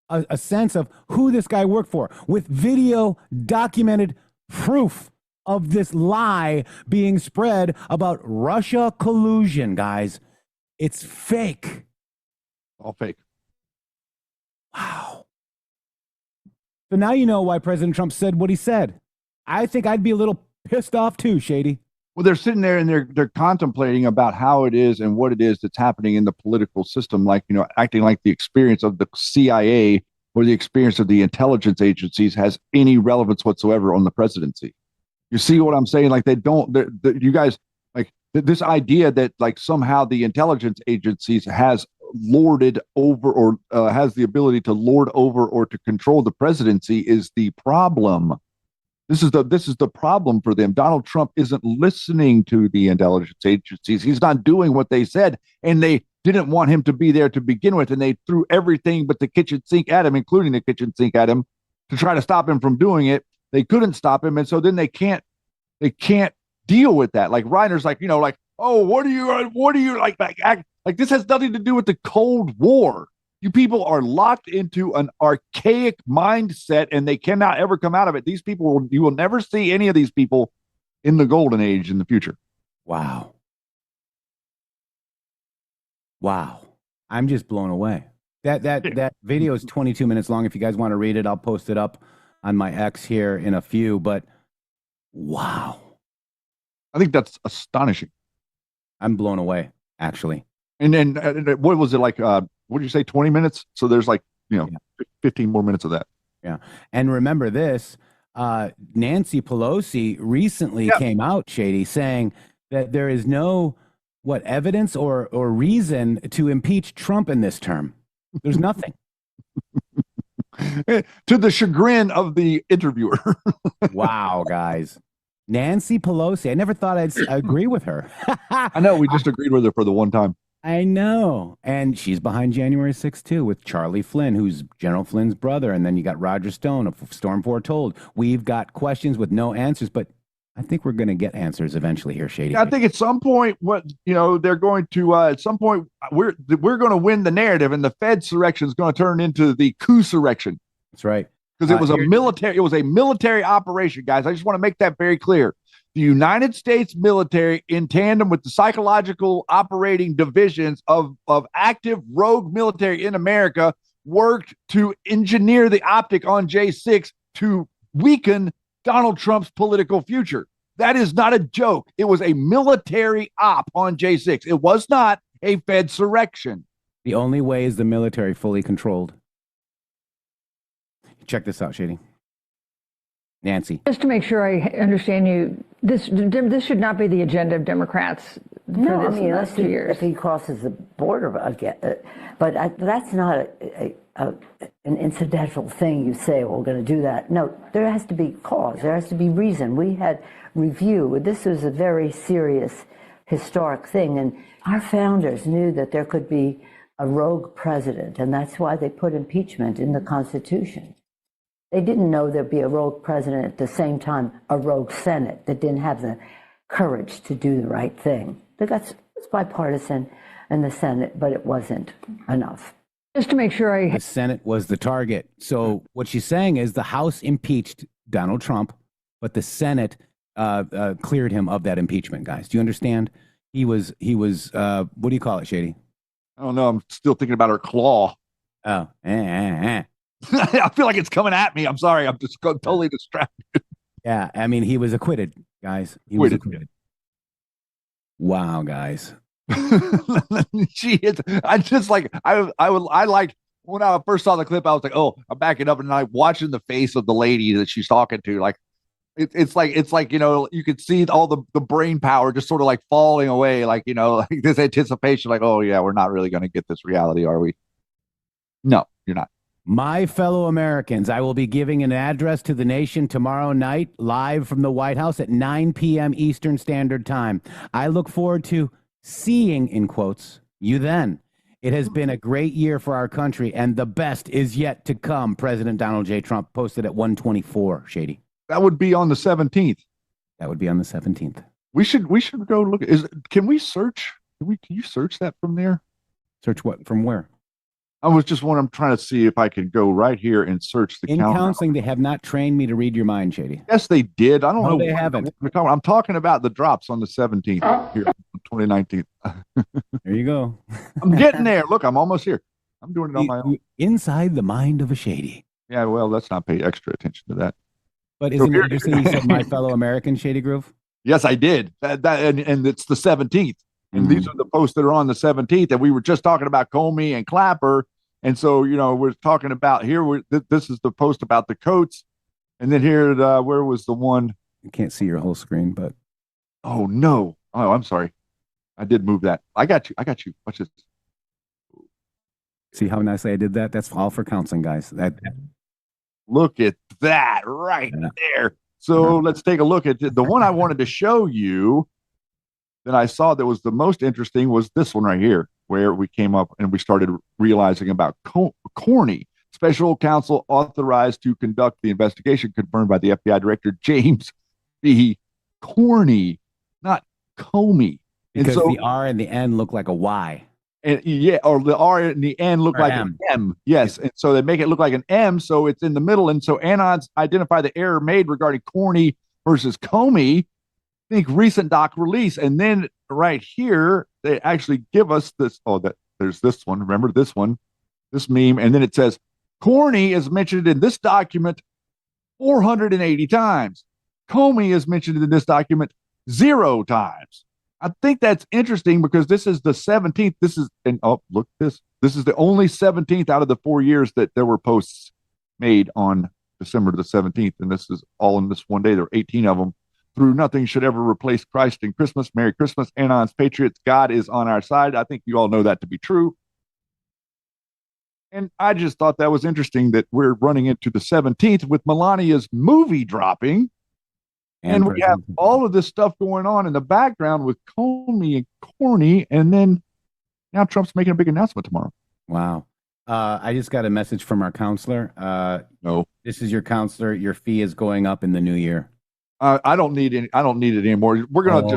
a sense of who this guy worked for with video documented proof of this lie being spread about Russia collusion, guys. It's fake. All fake. Wow. So now you know why President Trump said what he said. I think I'd be a little pissed off too, Shady. Well, they're sitting there and they're contemplating about how it is and what it is that's happening in the political system, like, acting like the experience of the CIA or the experience of the intelligence agencies has any relevance whatsoever on the presidency. You see what I'm saying? Like you guys, like this idea that like somehow the intelligence agencies has lorded over or has the ability to lord over or to control the presidency is the problem. This is the problem for them. Donald Trump isn't listening to the intelligence agencies. He's not doing what they said, and they didn't want him to be there to begin with, and they threw everything but the kitchen sink at him, including the kitchen sink at him, to try to stop him from doing it. They couldn't stop him, and so then they can't deal with that. Like Reiner's like, oh, what are you like this has nothing to do with the Cold War. You people are locked into an archaic mindset and they cannot ever come out of it. These people, you will never see any of these people in the golden age in the future. Wow. I'm just blown away. That video is 22 minutes long. If you guys want to read it, I'll post it up on my X here in a few, but wow. I think that's astonishing. I'm blown away, actually. And then what was it like? What did you say? 20 minutes? So there's 15 more minutes of that. Yeah. And remember this, Nancy Pelosi recently came out, Shady, saying that there is no, evidence or reason to impeach Trump in this term. There's nothing. To the chagrin of the interviewer. Wow, guys. Nancy Pelosi. I never thought I'd agree with her. I know. We just agreed with her for the one time. I know. And she's behind January 6th, too, with Charlie Flynn, who's General Flynn's brother. And then you got Roger Stone of Storm Foretold. We've got questions with no answers, but I think we're going to get answers eventually here, Shady. I think at some point, they're going to, at some point, we're going to win the narrative and the Fed surrection is going to turn into the coup surrection. That's right. Because it was a military operation, guys. I just want to make that very clear. The United States military, in tandem with the psychological operating divisions of active rogue military in America, worked to engineer the optic on J6 to weaken Donald Trump's political future. That is not a joke. It was a military op on J6. It was not a Fed surrection. The only way is the military fully controlled. Check this out, Shady. Nancy. Just to make sure I understand you, This should not be the agenda of Democrats for No, I this mean, last 2 years. if he crosses the border again, but that's not an incidental thing. You say, well, we're going to do that. No, there has to be cause. There has to be reason. We had review. This was a very serious, historic thing, and our founders knew that there could be a rogue president, and that's why they put impeachment in the Constitution. They didn't know there'd be a rogue president at the same time, a rogue Senate that didn't have the courage to do the right thing. They got it's bipartisan in the Senate, but it wasn't enough. Just to make sure the Senate was the target. So what she's saying is the House impeached Donald Trump, but the Senate cleared him of that impeachment, guys. Do you understand? He was what do you call it, Shady? I don't know. I'm still thinking about her claw. Oh, I feel like it's coming at me. I'm sorry. I'm just totally distracted. Yeah, I mean, he was acquitted, guys. He was acquitted. Wow, guys. She is. I just like I liked when I first saw the clip. I was like, oh, I'm backing up and like watching the face of the lady that she's talking to. Like it's like you could see all the brain power just sort of like falling away. Like like this anticipation. Like, oh yeah, we're not really going to get this reality, are we? No, you're not. My fellow Americans, I will be giving an address to the nation tomorrow night, live from the White House at 9 p.m. Eastern Standard Time. I look forward to seeing, in quotes, you then. It has been a great year for our country, and the best is yet to come, President Donald J. Trump posted at 1:24, Shady. That would be on the 17th. That would be on the 17th. We should go look. Can we search? Can you search that from there? Search what? From where? I was just I'm trying to see if I can go right here and search the In count. counseling, they have not trained me to read your mind, Shady. Yes, they did. I don't know. They haven't. I'm talking about the drops on the 17th here, 2019. There you go. I'm getting there. Look, I'm almost here. I'm doing it on my own. Inside the mind of a Shady. Yeah, well, let's not pay extra attention to that. But isn't it interesting you said my fellow American, Shady Groove? Yes, I did. And it's the 17th. And these are the posts that are on the 17th. And we were just talking about Comey and Clapper. And so, we're talking about here. This is the post about the coats. And then here, where was the one? I can't see your whole screen, but. Oh, no. Oh, I'm sorry. I did move that. I got you. Watch this. See how nicely I did that? That's all for counseling, guys. Look at that right there. So let's take a look at the one I wanted to show you that I saw that was the most interesting was this one right here, where we came up and we started realizing about Corney. Special counsel authorized to conduct the investigation confirmed by the FBI director, James B. Corney, not Comey. Because the R and the N look like a Y. And or the R and the N look like an M. Yes. And so they make it look like an M. So it's in the middle. And so Anons identify the error made regarding Corney versus Comey. Think recent doc release. And then right here, they actually give us this. Oh, there's this one. Remember this one, this meme. And then it says Corney is mentioned in this document 480 times. Comey is mentioned in this document 0 times. I think that's interesting because this is the 17th. Look, this is the only 17th out of the 4 years that there were posts made on December the 17th. And this is all in this one day. There are 18 of them. Through nothing should ever replace Christ in Christmas. Merry Christmas. Anon's Patriots. God is on our side. I think you all know that to be true. And I just thought that was interesting that we're running into the 17th with Melania's movie dropping. And we have all of this stuff going on in the background with Comey and Corney. And then now Trump's making a big announcement tomorrow. Wow. I just got a message from our counselor. No. This is your counselor. Your fee is going up in the new year. I don't need it anymore. We're gonna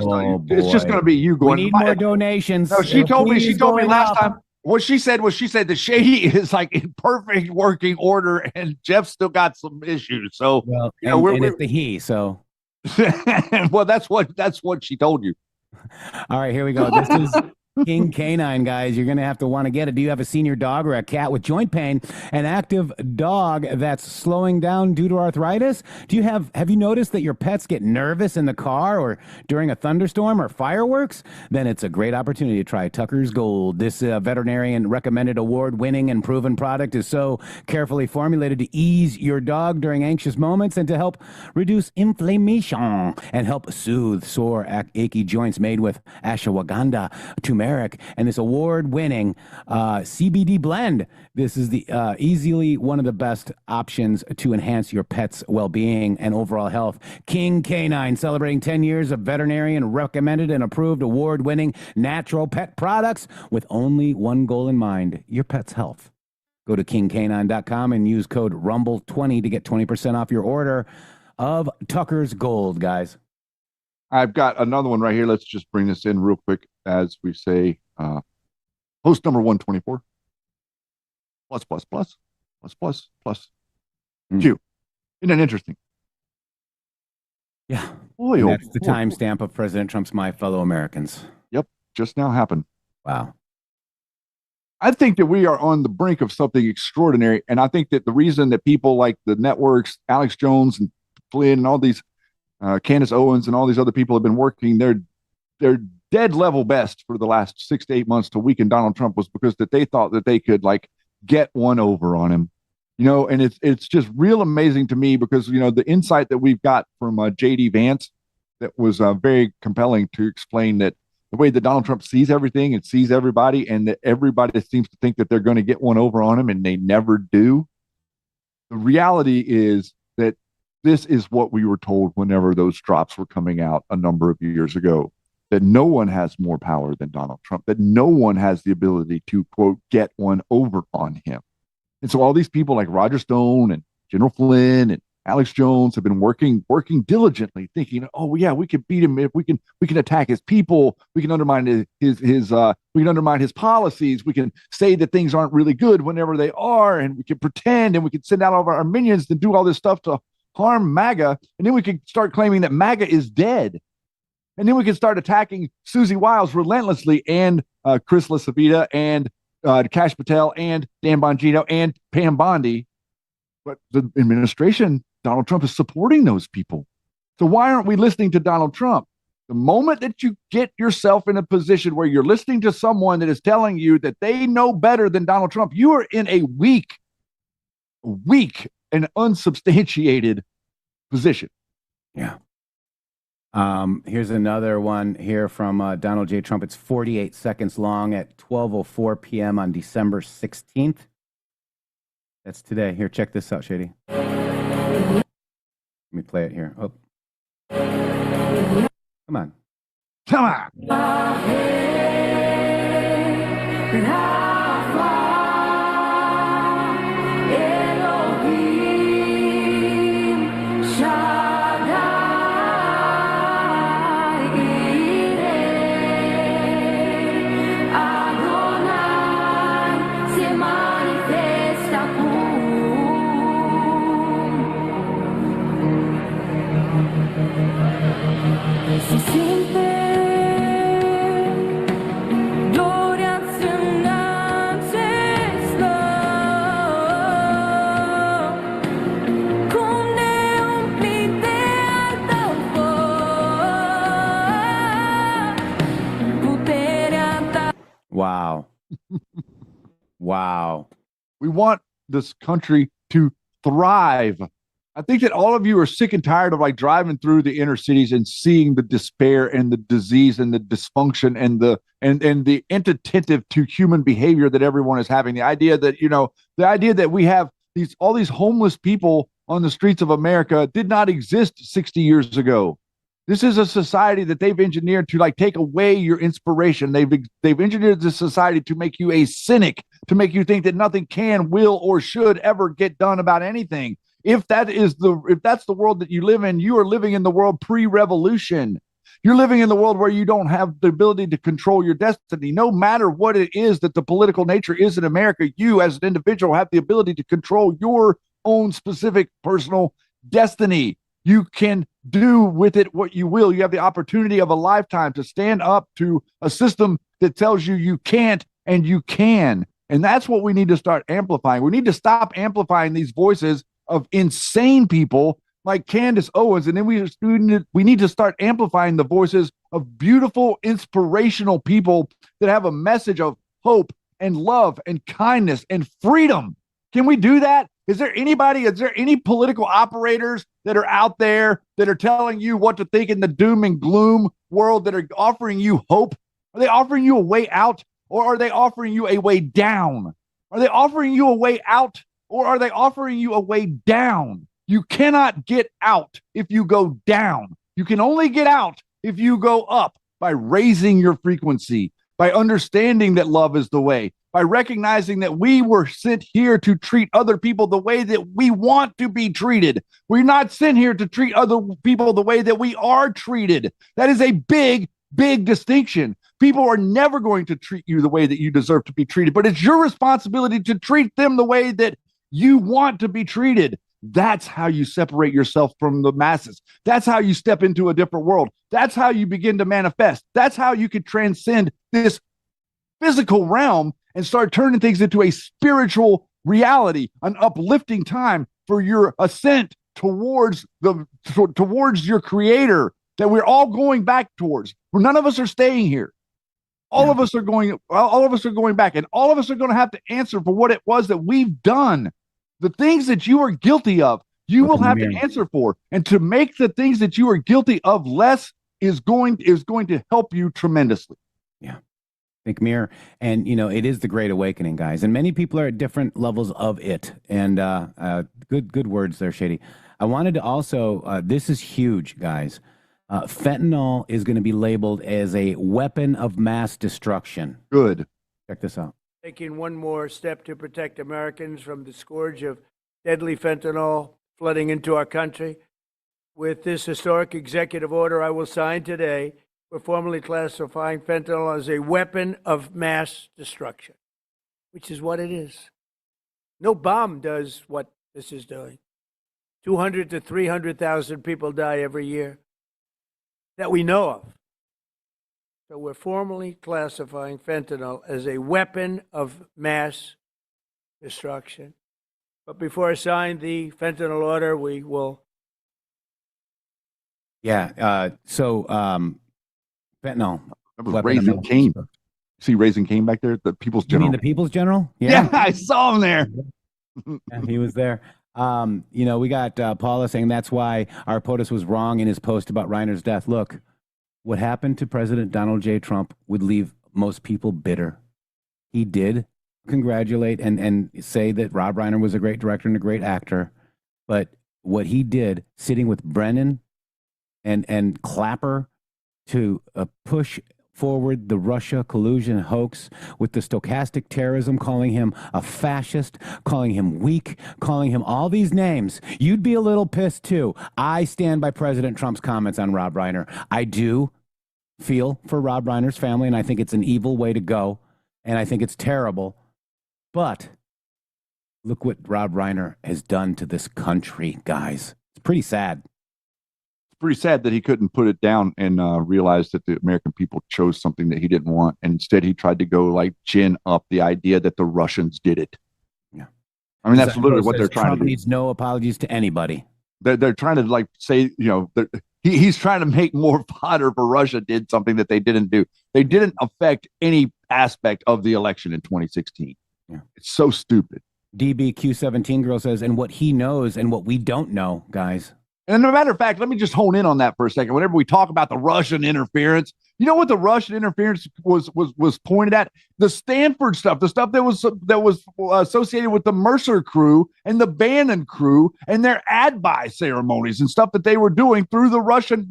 it's just gonna be you going. We need more donations. No, she told me last time. What she said was that Shady is like in perfect working order, and Jeff's still got some issues. So and it's the he. So well, that's what she told you. All right, here we go. King Canine, guys. You're going to have to want to get it. Do you have a senior dog or a cat with joint pain? An active dog that's slowing down due to arthritis? Have you noticed that your pets get nervous in the car or during a thunderstorm or fireworks? Then it's a great opportunity to try Tucker's Gold. This veterinarian recommended award-winning and proven product is so carefully formulated to ease your dog during anxious moments and to help reduce inflammation and help soothe sore, achy joints, made with ashwagandha, turmeric, and this award-winning CBD blend. This is the easily one of the best options to enhance your pet's well-being and overall health. King Canine, celebrating 10 years of veterinarian recommended and approved award-winning natural pet products with only one goal in mind: your pet's health. Go to kingcanine.com and use code RUMBLE20 to get 20% off your order of Tucker's Gold, guys. I've got another one right here. Let's just bring this in real quick as we say, host number 124. Plus. Q. Isn't that interesting? Yeah. Boy, and that's the timestamp of President Trump's My Fellow Americans. Yep. Just now happened. Wow. I think that we are on the brink of something extraordinary. And I think that the reason that people like the networks, Alex Jones and Flynn and all these, Candace Owens and all these other people have been working their dead level best for the last 6 to 8 months to weaken Donald Trump was because that they thought that they could like get one over on him, and it's just real amazing to me because, the insight that we've got from JD Vance that was very compelling to explain that the way that Donald Trump sees everything and sees everybody, and that everybody seems to think that they're going to get one over on him and they never do. The reality is that this is what we were told whenever those drops were coming out a number of years ago, that no one has more power than Donald Trump, that no one has the ability to, quote, get one over on him. And so all these people like Roger Stone and General Flynn and Alex Jones have been working diligently, thinking, oh yeah, we can beat him if we can attack his people, we can undermine we can undermine his policies, we can say that things aren't really good whenever they are, and we can pretend, and we can send out all of our minions to do all this stuff to harm MAGA, and then we can start claiming that MAGA is dead. And then we can start attacking Susie Wiles relentlessly, and Chris LaCivita, and Kash Patel, and Dan Bongino, and Pam Bondi. But the administration, Donald Trump, is supporting those people. So why aren't we listening to Donald Trump? The moment that you get yourself in a position where you're listening to someone that is telling you that they know better than Donald Trump, you are in a weak and unsubstantiated position. Yeah. Here's another one here from Donald J. Trump. It's 48 seconds long at 12:04 p.m. on December 16th. That's today. Here, check this out, Shady. Let me play it here. Oh. Come on. Come on. Wow. Wow. We want this country to thrive. I think that all of you are sick and tired of like driving through the inner cities and seeing the despair and the disease and the dysfunction and the inattentive to human behavior that everyone is having. The idea that we have all these homeless people on the streets of America did not exist 60 years ago. This is a society that they've engineered to like take away your inspiration. They've engineered this society to make you a cynic, to make you think that nothing can, will, or should ever get done about anything. If that's the world that you live in, you are living in the world pre-revolution. You're living in the world where you don't have the ability to control your destiny. No matter what it is that the political nature is in America, you as an individual have the ability to control your own specific personal destiny. You can do with it what you will. You have the opportunity of a lifetime to stand up to a system that tells you you can't and you can. And that's what we need to start amplifying. We need to stop amplifying these voices of insane people like Candace Owens. And then we need to start amplifying the voices of beautiful, inspirational people that have a message of hope and love and kindness and freedom. Can we do that? Is there any political operators that are out there that are telling you what to think in the doom and gloom world, that are offering you hope? Are they offering you a way out, or are they offering you a way down? Are they offering you a way out, or are they offering you a way down? You cannot get out if you go down. You can only get out if you go up, by raising your frequency, by understanding that love is the way, by recognizing that we were sent here to treat other people the way that we want to be treated. We're not sent here to treat other people the way that we are treated. That is a big, big distinction. People are never going to treat you the way that you deserve to be treated, but it's your responsibility to treat them the way that you want to be treated. That's how you separate yourself from the masses. That's how you step into a different world. That's how you begin to manifest. That's how you can transcend this physical realm and start turning things into a spiritual reality, an uplifting time for your ascent towards your creator that we're all going back towards. None of us are staying here. All of us are going back, and all of us are going to have to answer for what it was that we've done. The things that you are guilty of, you will have to answer for. And to make the things that you are guilty of less is going to help you tremendously. Yeah. Think mirror. And, it is the Great Awakening, guys. And many people are at different levels of it. And good words there, Shady. I wanted to also, this is huge, guys. Fentanyl is going to be labeled as a weapon of mass destruction. Good. Check this out. Taking one more step to protect Americans from the scourge of deadly fentanyl flooding into our country. With this historic executive order I will sign today, we're formally classifying fentanyl as a weapon of mass destruction, which is what it is. No bomb does what this is doing. 200 to 300,000 people die every year that we know of. So we're formally classifying fentanyl as a weapon of mass destruction. But before I sign the fentanyl order, we will. Yeah. Fentanyl. That was Raising Cane. See Raising Cane back there? The People's General. You mean the People's General? Yeah, I saw him there. Yeah, he was there. We got Paula saying that's why our POTUS was wrong in his post about Reiner's death. Look, what happened to President Donald J. Trump would leave most people bitter. He did congratulate and say that Rob Reiner was a great director and a great actor. But what he did, sitting with Brennan and Clapper to push forward the Russia collusion hoax with the stochastic terrorism, calling him a fascist, calling him weak, calling him all these names, you'd be a little pissed too. I stand by President Trump's comments on Rob Reiner. I do feel for Rob Reiner's family, and I think it's an evil way to go, and I think it's terrible. But look what Rob Reiner has done to this country, guys. It's pretty sad. Pretty sad that he couldn't put it down and realize that the American people chose something that he didn't want. And instead he tried to go gin up the idea that the Russians did it. Yeah. I mean, that's literally what they're trying Trump to do. Needs no apologies to anybody. They're trying to say, he's trying to make more fodder for Russia did something that they didn't do. They didn't affect any aspect of the election in 2016. Yeah. It's so stupid. DBQ17 girl says, and what he knows and what we don't know, guys. And as a matter of fact, let me just hone in on that for a second. Whenever we talk about the Russian interference, you know what the Russian interference was pointed at? The Stanford stuff, the stuff that was associated with the Mercer crew and the Bannon crew and their ad buy ceremonies and stuff that they were doing through the Russian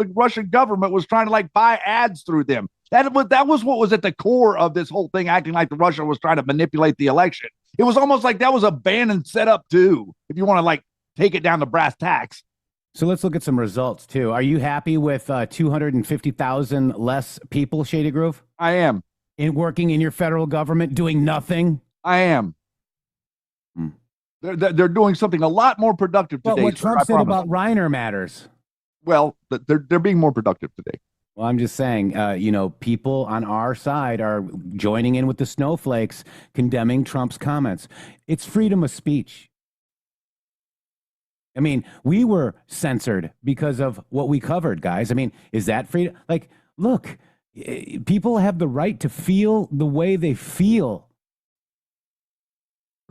government was trying to buy ads through them. That was what was at the core of this whole thing, acting like the Russia was trying to manipulate the election. It was almost like that was a Bannon setup too, if you want to take it down to brass tacks. So let's look at some results, too. Are you happy with 250,000 less people, Shady Groove? I am. Working in your federal government, doing nothing? I am. They're doing something a lot more productive today. But what Trump said about Reiner matters. Well, they're being more productive today. Well, I'm just saying, people on our side are joining in with the snowflakes, condemning Trump's comments. It's freedom of speech. I mean, we were censored because of what we covered, guys. I mean, is that freedom? Like, look, people have the right to feel the way they feel.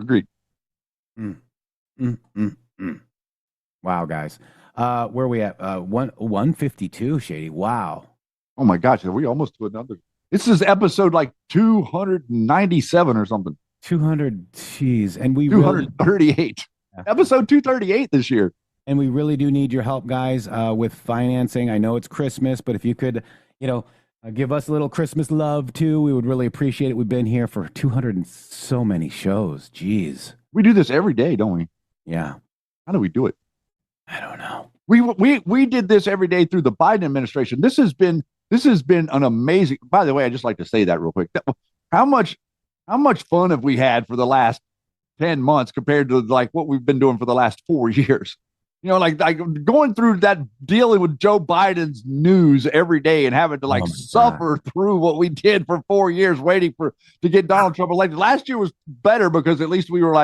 Agreed. Wow, guys. Where are we at? 152, Shady. Wow. Oh my gosh, are we almost to another? This is episode like 297 or something. 200, geez. And we 238. Episode 238 this year. And we really do need your help, guys, with financing. I know it's Christmas, but if you could, give us a little Christmas love too, we would really appreciate it. We've been here for 200 and so many shows. Jeez. We do this every day, don't we? Yeah. How do we do it? I don't know. We did this every day through the Biden administration. This has been an amazing. By the way, I just like to say that real quick. How much fun have we had for the last 10 months compared to like what we've been doing for the last 4 years? Like going through that, dealing with Joe Biden's news every day and having to suffer through what we did for 4 years, waiting to get Donald Trump elected. Last year was better because at least we were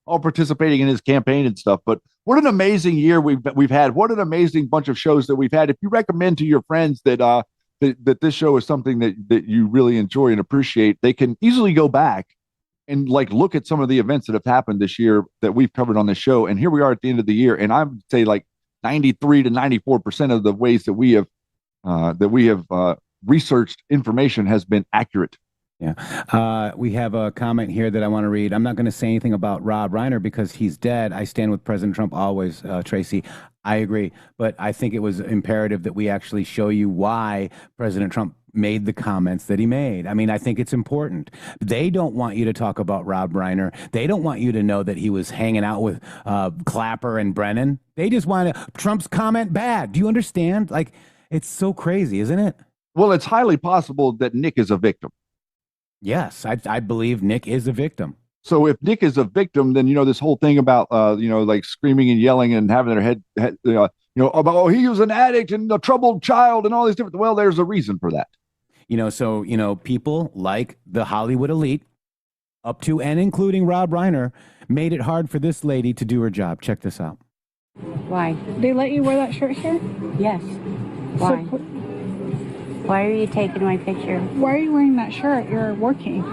all participating in his campaign and stuff. But what an amazing year we've had. What an amazing bunch of shows that we've had. If you recommend to your friends that this show is something that you really enjoy and appreciate, they can easily go back and look at some of the events that have happened this year that we've covered on this show. And here we are at the end of the year. And I would say 93 to 94% of the ways that we have researched information has been accurate. Yeah. We have a comment here that I want to read. I'm not going to say anything about Rob Reiner because he's dead. I stand with President Trump always, Tracy. I agree. But I think it was imperative that we actually show you why President Trump made the comments that he made. I mean, I think it's important. They don't want you to talk about Rob Reiner. They don't want you to know that he was hanging out with Clapper and Brennan. They just want Trump's comment bad. Do you understand? It's so crazy, isn't it? Well, it's highly possible that Nick is a victim. Yes, I believe Nick is a victim. So if Nick is a victim, then this whole thing about screaming and yelling and having their head about he was an addict and a troubled child and all these different. Well, there's a reason for that. People like the Hollywood elite, up to and including Rob Reiner, made it hard for this lady to do her job. Check this out. Why? They let you wear that shirt here? Yes. Why? Why are you taking my picture? Why are you wearing that shirt? You're working.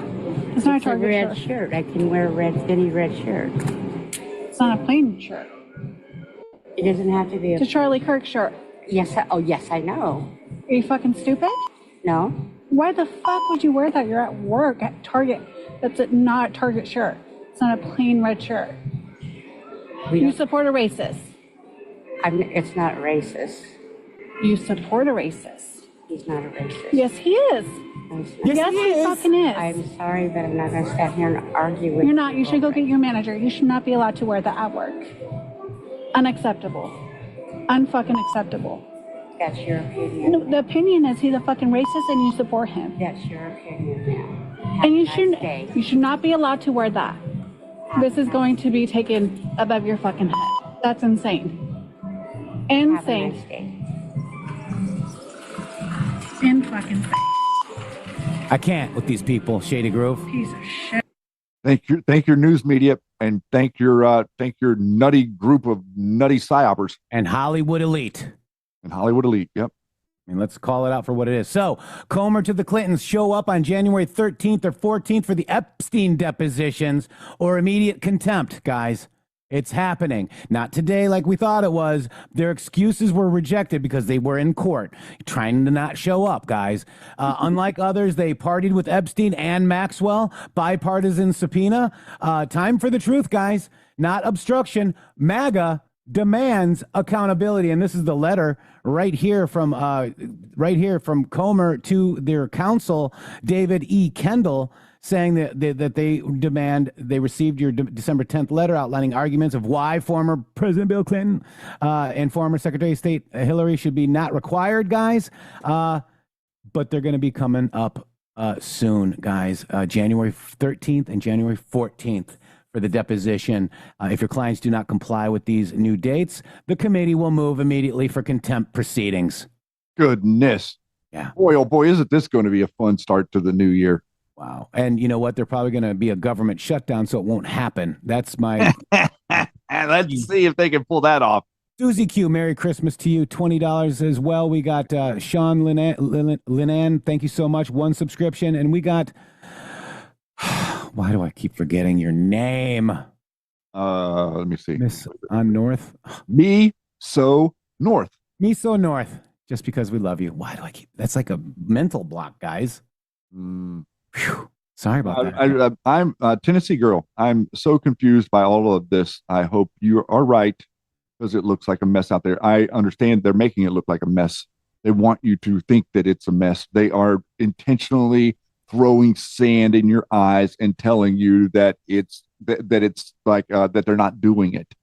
It's not a Target red shirt. I can wear any red shirt. It's not a plain shirt. It doesn't have to be It's a Charlie Kirk shirt. Yes. Yes, I know. Are you fucking stupid? No. Why the fuck would you wear that? You're at work at Target. That's not a Target shirt. It's not a plain red shirt. You support a racist. It's not racist. You support a racist. He's not a racist. Yes, he is. Yes, he fucking is. I'm sorry, but I'm not going to sit here and argue with you. You're not. You should go get your manager. You should not be allowed to wear that at work. Unacceptable. Unfucking acceptable. That's your opinion. No, the opinion is he's a fucking racist and you support him. That's your opinion now. And you should not be allowed to wear that. This is going to be taken above your fucking head. That's insane. Insane. Have a nice day. In fucking face. I can't with these people, Shady Grove. Piece of shit. Thank your news media and thank your nutty group of nutty psyopers and Hollywood elite. Yep. And let's call it out for what it is. So, Comer to the Clintons show up on January 13th or 14th for the Epstein depositions or immediate contempt, guys. It's happening. Not today like we thought it was. Their excuses were rejected because they were in court trying to not show up, guys. Unlike others, they partied with Epstein and Maxwell. Bipartisan subpoena. Time for the truth, guys. Not obstruction. MAGA demands accountability. And this is the letter right here from Comer to their counsel, David E. Kendall, saying that they received your December 10th letter outlining arguments of why former President Bill Clinton and former Secretary of State Hillary should be not required, guys. But they're going to be coming up soon, guys. January 13th and January 14th for the deposition. If your clients do not comply with these new dates, the committee will move immediately for contempt proceedings. Goodness. Yeah. Boy, oh boy, isn't this going to be a fun start to the new year? Wow. And you know what? They're probably going to be a government shutdown, so it won't happen. That's my. Let's see if they can pull that off. Susie Q, Merry Christmas to you. $20 as well. We got Sean Linan. Thank you so much. 1 subscription. And we got. Why do I keep forgetting your name? Let me see. Miss on North. Me so North. Me so North. Just because we love you. Why do I keep? That's like a mental block, guys. Whew. Sorry about that. I'm a Tennessee girl. I'm so confused by all of this. I hope you are right, because it looks like a mess out there. I understand they're making it look like a mess. They want you to think that it's a mess. They are intentionally throwing sand in your eyes and telling you that it's like that they're not doing it.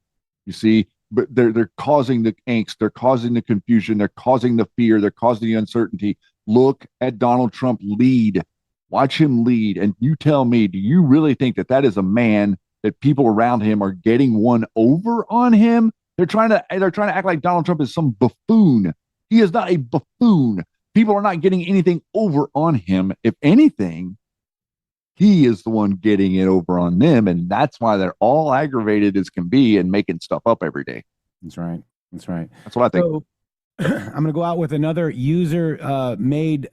You see, but they're causing the angst, they're causing the confusion, they're causing the fear, they're causing the uncertainty. Look at Donald Trump lead. Watch him lead, and you tell me, do you really think that that is a man that people around him are getting one over on him? They're trying to act like Donald Trump is some buffoon. He is not a buffoon. People are not getting anything over on him. If anything, he is the one getting it over on them, and that's why they're all aggravated as can be and making stuff up every day. That's right. That's right. That's what I think. So, I'm going to go out with another user-made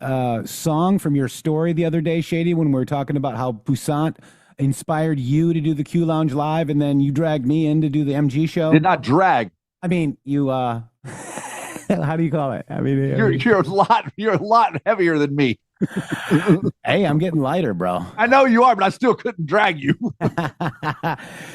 song from your story the other day, Shady, when we were talking about how Poussant inspired you to do the Q Lounge Live, and then you dragged me in to do the MG show. Did not drag. I mean, you. How do you call it? I mean, you're a lot heavier than me. Hey, I'm getting lighter, bro. I know you are, but I still couldn't drag you.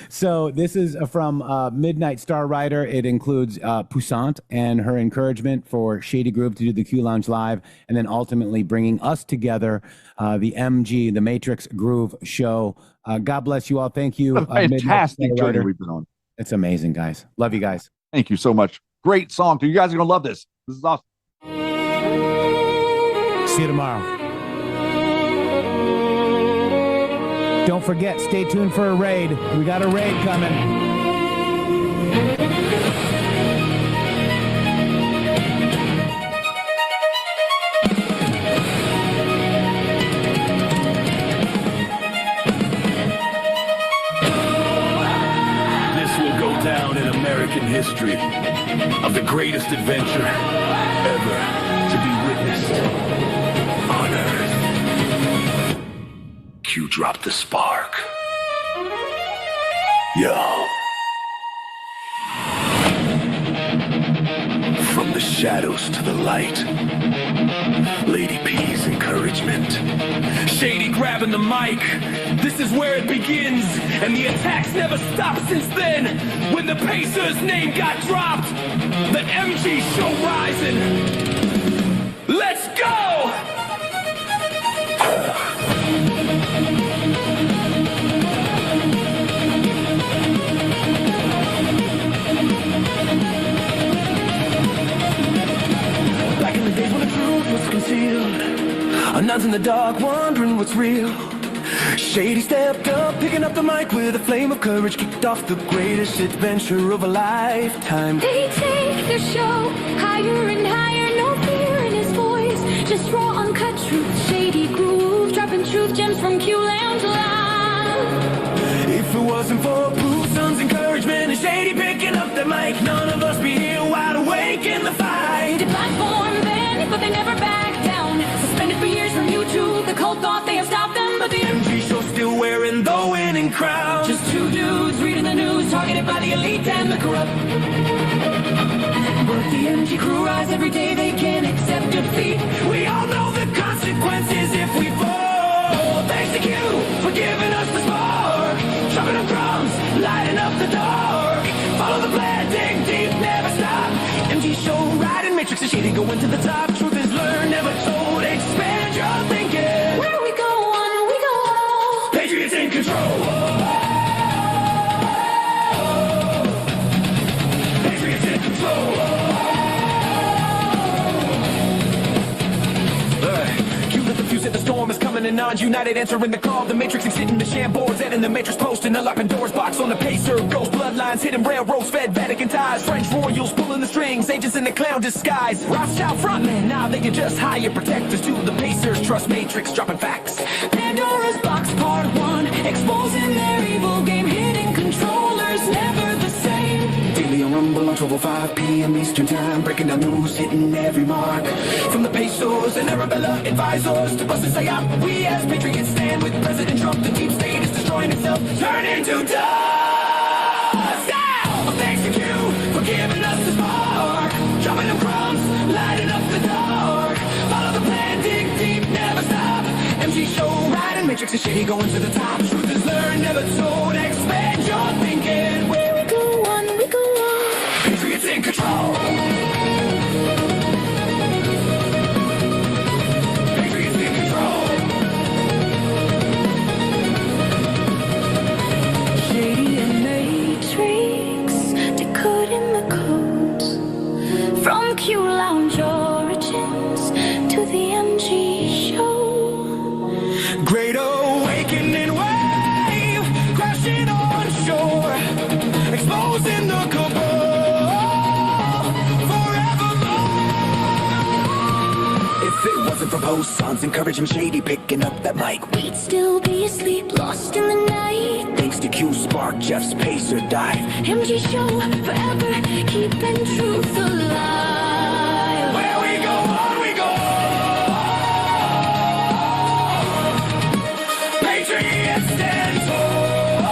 So this is from Midnight Star Rider. It includes Poussant and her encouragement for Shady Groove to do the Q Lounge Live, and then ultimately bringing us together, the MG, the Matrix Groove Show. God bless you all. Thank you. Fantastic journey we've been on. It's amazing, guys. Love you guys. Thank you so much. Great song. You guys are going to love this. This is awesome. See you tomorrow. Don't forget, stay tuned for a raid. We got a raid coming. This will go down in American history of the greatest adventure ever to be witnessed on Earth. Q dropped the spark. Yo. From the shadows to the light. Lady P's encouragement. Shady grabbing the mic. This is where it begins. And the attacks never stopped since then. When the Pacers' name got dropped. The MG show rising. Let's go! Back in the days when the truth was concealed, nuns in the dark wondering what's real. Shady stepped up, picking up the mic with a flame of courage, kicked off the greatest adventure of a lifetime. They take their show higher and higher, no fear in his voice, just raw uncut truth. Shady groove, dropping truth gems from Q Lounge Live. If it wasn't for Poussant's encouragement and Shady picking up the mic, none of us be here wide awake in the fight. They platform then, but they never back down. Suspended for years from YouTube, the cult thought they had stopped them, but the MG show still wearing the winning crown. Just two dudes reading the news, targeted by the elite and the corrupt. But the MG crew rise every day, they can't accept defeat. We all know the consequences if we fall. Thanks to Q for giving us the spark. Dropping the drums, lighting up the dark. Follow the plan, dig deep, never stop. MG show riding, Matrix and Shady going to the top. Truth is learned, never told, expand your thinking. Where we go on, we go all. Patriots in control. Patriots in control. Cue that the fuse at the storm is coming and neons united, answering the call. The matrix exceeding the sham boards, and in the matrix posting, unlocking doors, box on the pacer. Ghost bloodlines, hidden railroads, fed Vatican ties. French royals pulling the strings, agents in the clown disguise. Rothschild frontman, now they can just hire protectors to the pacers. Trust matrix, dropping facts. Pandora's box part 1, exposing their evil game, hidden controllers, never the same. Daily on Rumble on 12:05 p.m. Eastern Time, breaking down news, hitting every mark. From the pesos and Arabella advisors to bust and say out, we as Patriots stand with President Trump. The deep state is destroying itself, turning to dust. Now, thanks to you for giving us the spark, dropping them crumbs, lighting up the dark. Follow the plan, dig deep, never stop. MG show, riding matrix is shady, going to the top. Truth is learned, never told. Expand your thinking. Where we go on, we go on. Patriots in control. Patriots in control. Shady and matrix, decoding the codes. From Q Lounge origins to the MG show. Great awakening wave, crashing on shore, exposing the cabal forevermore. If it wasn't for Post Sons encouraging Shady picking up that mic, We'd still be asleep, lost in the night. thanks to Q Spark, Jeff's pacer dive. MG show, forever keeping truth alive. Where we go on, we go. Patriots stand tall.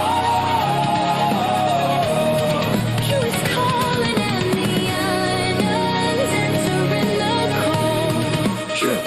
Q is calling and the islands answering the call. Sure.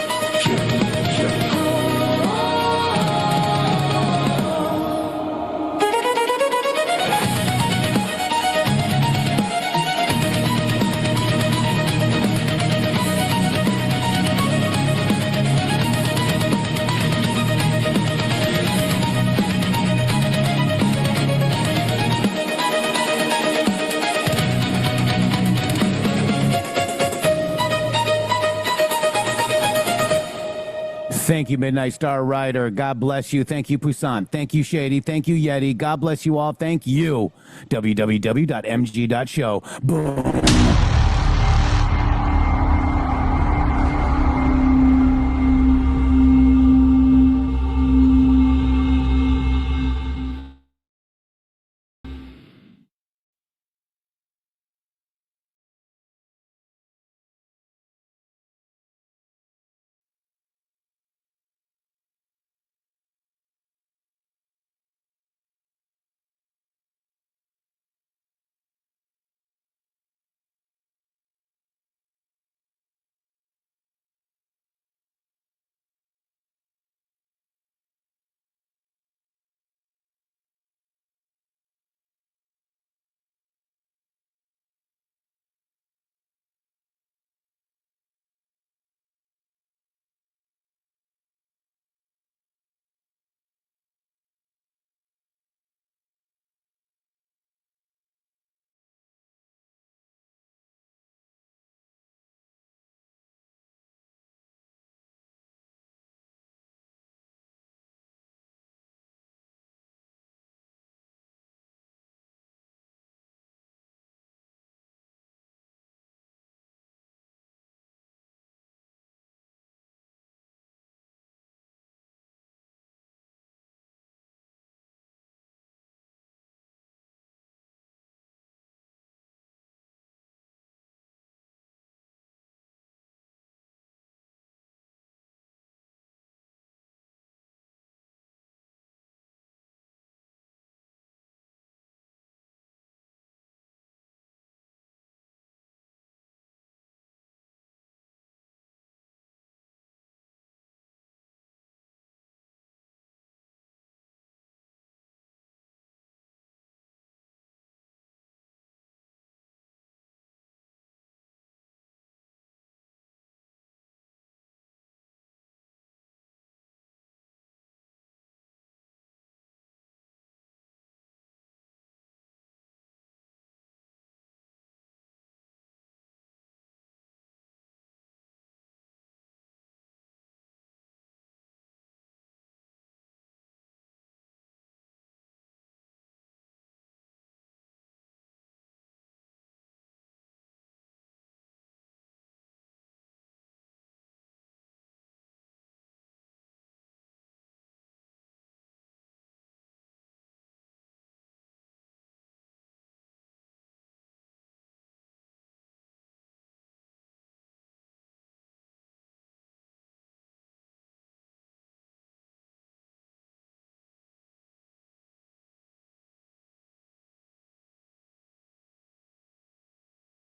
Thank you, Midnight Star Rider. God bless you. Thank you, Poussin. Thank you, Shady. Thank you, Yeti. God bless you all. Thank you. www.mg.show. Boom.